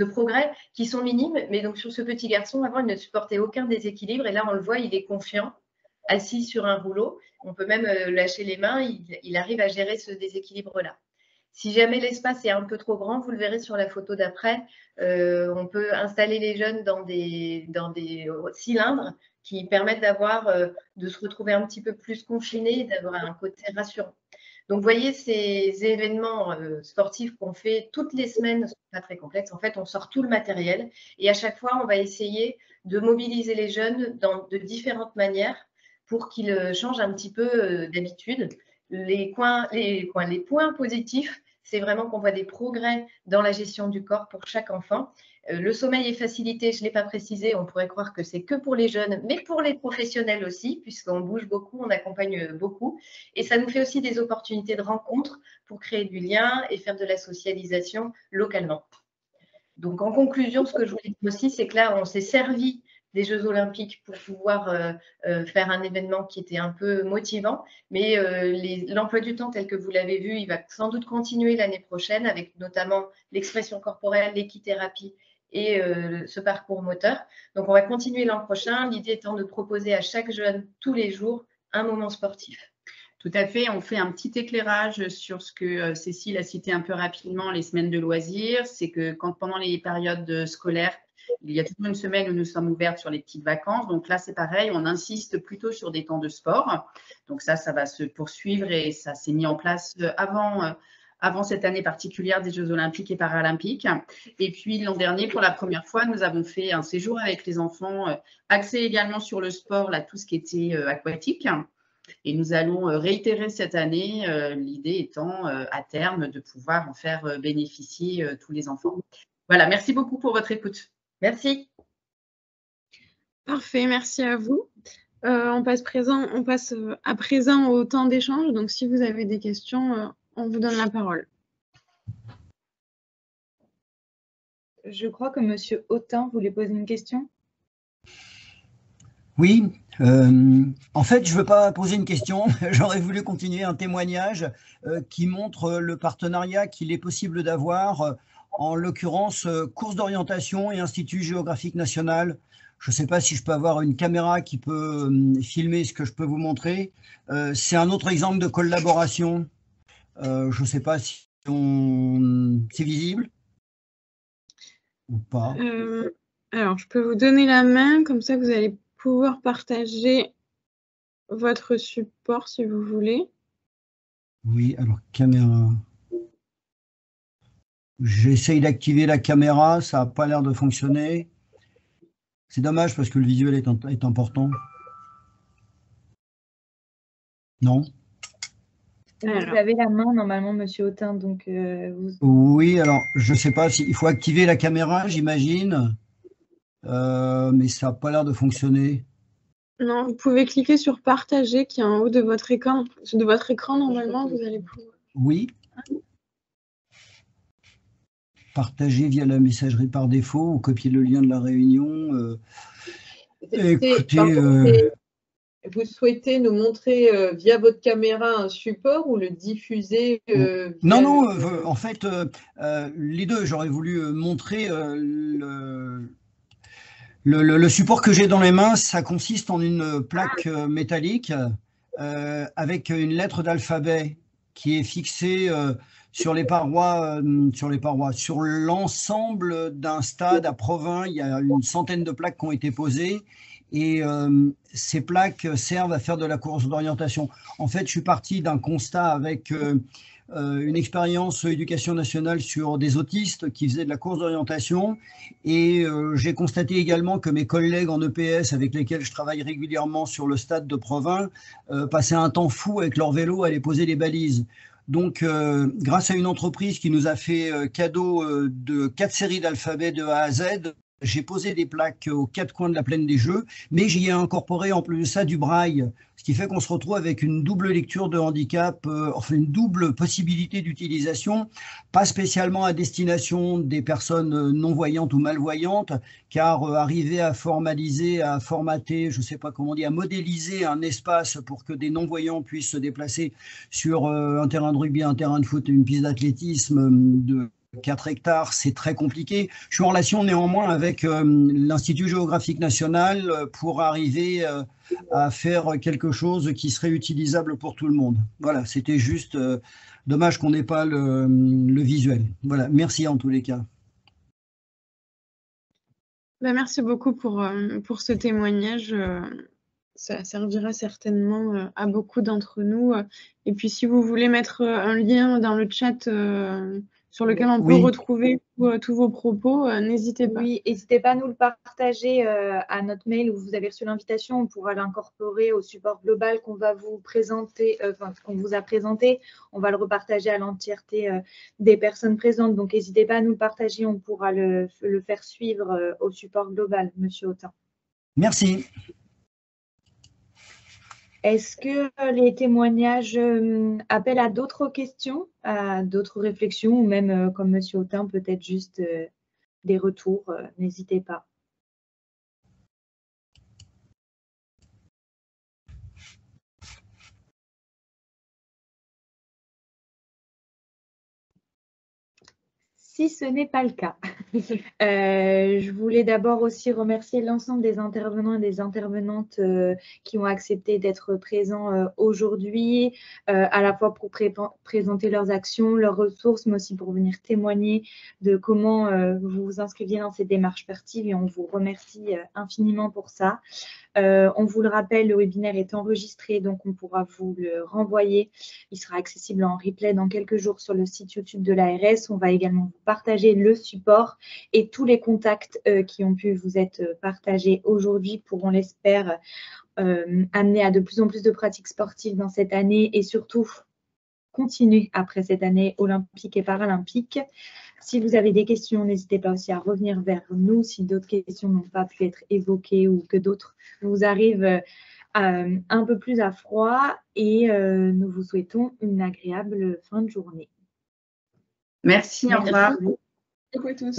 progrès qui sont minimes. Mais donc, sur ce petit garçon, avant, il ne supportait aucun déséquilibre. Et là, on le voit, il est confiant, assis sur un rouleau. On peut même lâcher les mains. Il arrive à gérer ce déséquilibre-là. Si jamais l'espace est un peu trop grand, vous le verrez sur la photo d'après, on peut installer les jeunes dans des cylindres qui permettent de se retrouver un petit peu plus confinés, d'avoir un côté rassurant. Donc, vous voyez, ces événements sportifs qu'on fait toutes les semaines ne sont pas très complexes. En fait, on sort tout le matériel et à chaque fois, on va essayer de mobiliser les jeunes de différentes manières pour qu'ils changent un petit peu d'habitude. Les points positifs, c'est vraiment qu'on voit des progrès dans la gestion du corps pour chaque enfant. Le sommeil est facilité, je ne l'ai pas précisé, on pourrait croire que c'est que pour les jeunes, mais pour les professionnels aussi, puisqu'on bouge beaucoup, on accompagne beaucoup. Et ça nous fait aussi des opportunités de rencontre pour créer du lien et faire de la socialisation localement. Donc, en conclusion, ce que je voulais dire aussi, c'est que là, on s'est servi des Jeux Olympiques pour pouvoir faire un événement qui était un peu motivant. Mais l'emploi du temps tel que vous l'avez vu, il va sans doute continuer l'année prochaine avec notamment l'expression corporelle, l'équithérapie et ce parcours moteur. Donc, on va continuer l'an prochain, l'idée étant de proposer à chaque jeune, tous les jours, un moment sportif. Tout à fait, on fait un petit éclairage sur ce que Cécile a cité un peu rapidement, les semaines de loisirs. C'est que pendant les périodes scolaires, il y a toute une semaine où nous sommes ouvertes sur les petites vacances. Donc là, c'est pareil, on insiste plutôt sur des temps de sport. Donc ça va se poursuivre et ça s'est mis en place avant avant cette année particulière des Jeux olympiques et paralympiques. Et puis l'an dernier, pour la première fois, nous avons fait un séjour avec les enfants, axé également sur le sport, là, tout ce qui était aquatique. Et nous allons réitérer cette année, l'idée étant à terme de pouvoir en faire bénéficier tous les enfants. Voilà, merci beaucoup pour votre écoute. Merci. Parfait, merci à vous. On passe à présent au temps d'échange. Donc, si vous avez des questions, on vous donne la parole. Je crois que M. Autain voulait poser une question. Oui, en fait, je ne veux pas poser une question. J'aurais voulu continuer un témoignage qui montre le partenariat qu'il est possible d'avoir, en l'occurrence, course d'orientation et Institut géographique national. Je ne sais pas si je peux avoir une caméra qui peut filmer ce que je peux vous montrer. C'est un autre exemple de collaboration. Je ne sais pas si c'est visible ou pas. Alors, je peux vous donner la main, comme ça vous allez pouvoir partager votre support si vous voulez. Oui, alors caméra. J'essaye d'activer la caméra, ça n'a pas l'air de fonctionner. C'est dommage parce que le visuel est important. Non? Vous avez la main normalement, Monsieur Autain, donc Oui, alors je ne sais pas s'il faut activer la caméra, j'imagine, mais ça n'a pas l'air de fonctionner. Non, vous pouvez cliquer sur partager qui est en haut de votre écran. De votre écran, normalement, vous allez pouvoir. Oui. Partager via la messagerie par défaut ou copier le lien de la réunion. Écoutez, vous souhaitez nous montrer via votre caméra un support ou le diffuser Non, en fait, les deux. J'aurais voulu montrer le support que j'ai dans les mains. Ça consiste en une plaque métallique avec une lettre d'alphabet qui est fixée sur les parois, sur l'ensemble d'un stade à Provins. Il y a une centaine de plaques qui ont été posées. Et ces plaques servent à faire de la course d'orientation. En fait, je suis parti d'un constat avec une expérience éducation nationale sur des autistes qui faisaient de la course d'orientation. Et j'ai constaté également que mes collègues en EPS, avec lesquels je travaille régulièrement sur le stade de Provins, passaient un temps fou avec leur vélo à aller poser les balises. Donc, grâce à une entreprise qui nous a fait cadeau de 4 séries d'alphabet de A à Z, j'ai posé des plaques aux 4 coins de la plaine des Jeux, mais j'y ai incorporé en plus de ça du braille, ce qui fait qu'on se retrouve avec une double lecture de handicap, enfin une double possibilité d'utilisation, pas spécialement à destination des personnes non-voyantes ou malvoyantes, car arriver à formaliser, à formater, je ne sais pas comment on dit, à modéliser un espace pour que des non-voyants puissent se déplacer sur un terrain de rugby, un terrain de foot, une piste d'athlétisme de 4 hectares, c'est très compliqué. Je suis en relation néanmoins avec l'Institut géographique national pour arriver à faire quelque chose qui serait utilisable pour tout le monde. Voilà, c'était juste dommage qu'on n'ait pas le visuel. Voilà, merci en tous les cas. Ben, merci beaucoup pour ce témoignage. Ça servira certainement à beaucoup d'entre nous. Et puis, si vous voulez mettre un lien dans le chat sur lequel on peut retrouver tous vos propos, n'hésitez pas. Oui, n'hésitez pas à nous le partager à notre mail où vous avez reçu l'invitation. On pourra l'incorporer au support global qu'on va vous présenter, qu'on vous a présenté. On va le repartager à l'entièreté des personnes présentes. Donc, n'hésitez pas à nous le partager. On pourra le faire suivre au support global, Monsieur Autain. Merci. Est-ce que les témoignages appellent à d'autres questions, à d'autres réflexions, ou même, comme M. Autain, peut-être juste des retours? N'hésitez pas. Si ce n'est pas le cas. Je voulais d'abord aussi remercier l'ensemble des intervenants et des intervenantes qui ont accepté d'être présents aujourd'hui, à la fois pour présenter leurs actions, leurs ressources, mais aussi pour venir témoigner de comment vous vous inscriviez dans cette démarche Fertive, et on vous remercie infiniment pour ça. On vous le rappelle, le webinaire est enregistré, donc on pourra vous le renvoyer. Il sera accessible en replay dans quelques jours sur le site YouTube de l'ARS. On va également vous partager le support et tous les contacts qui ont pu vous être partagés aujourd'hui pour, on l'espère, amener à de plus en plus de pratiques sportives dans cette année et surtout continuer après cette année olympique et paralympique. Si vous avez des questions, n'hésitez pas aussi à revenir vers nous si d'autres questions n'ont pas pu être évoquées ou que d'autres vous arrivent un peu plus à froid, et nous vous souhaitons une agréable fin de journée. Merci, au revoir. Merci beaucoup à tous.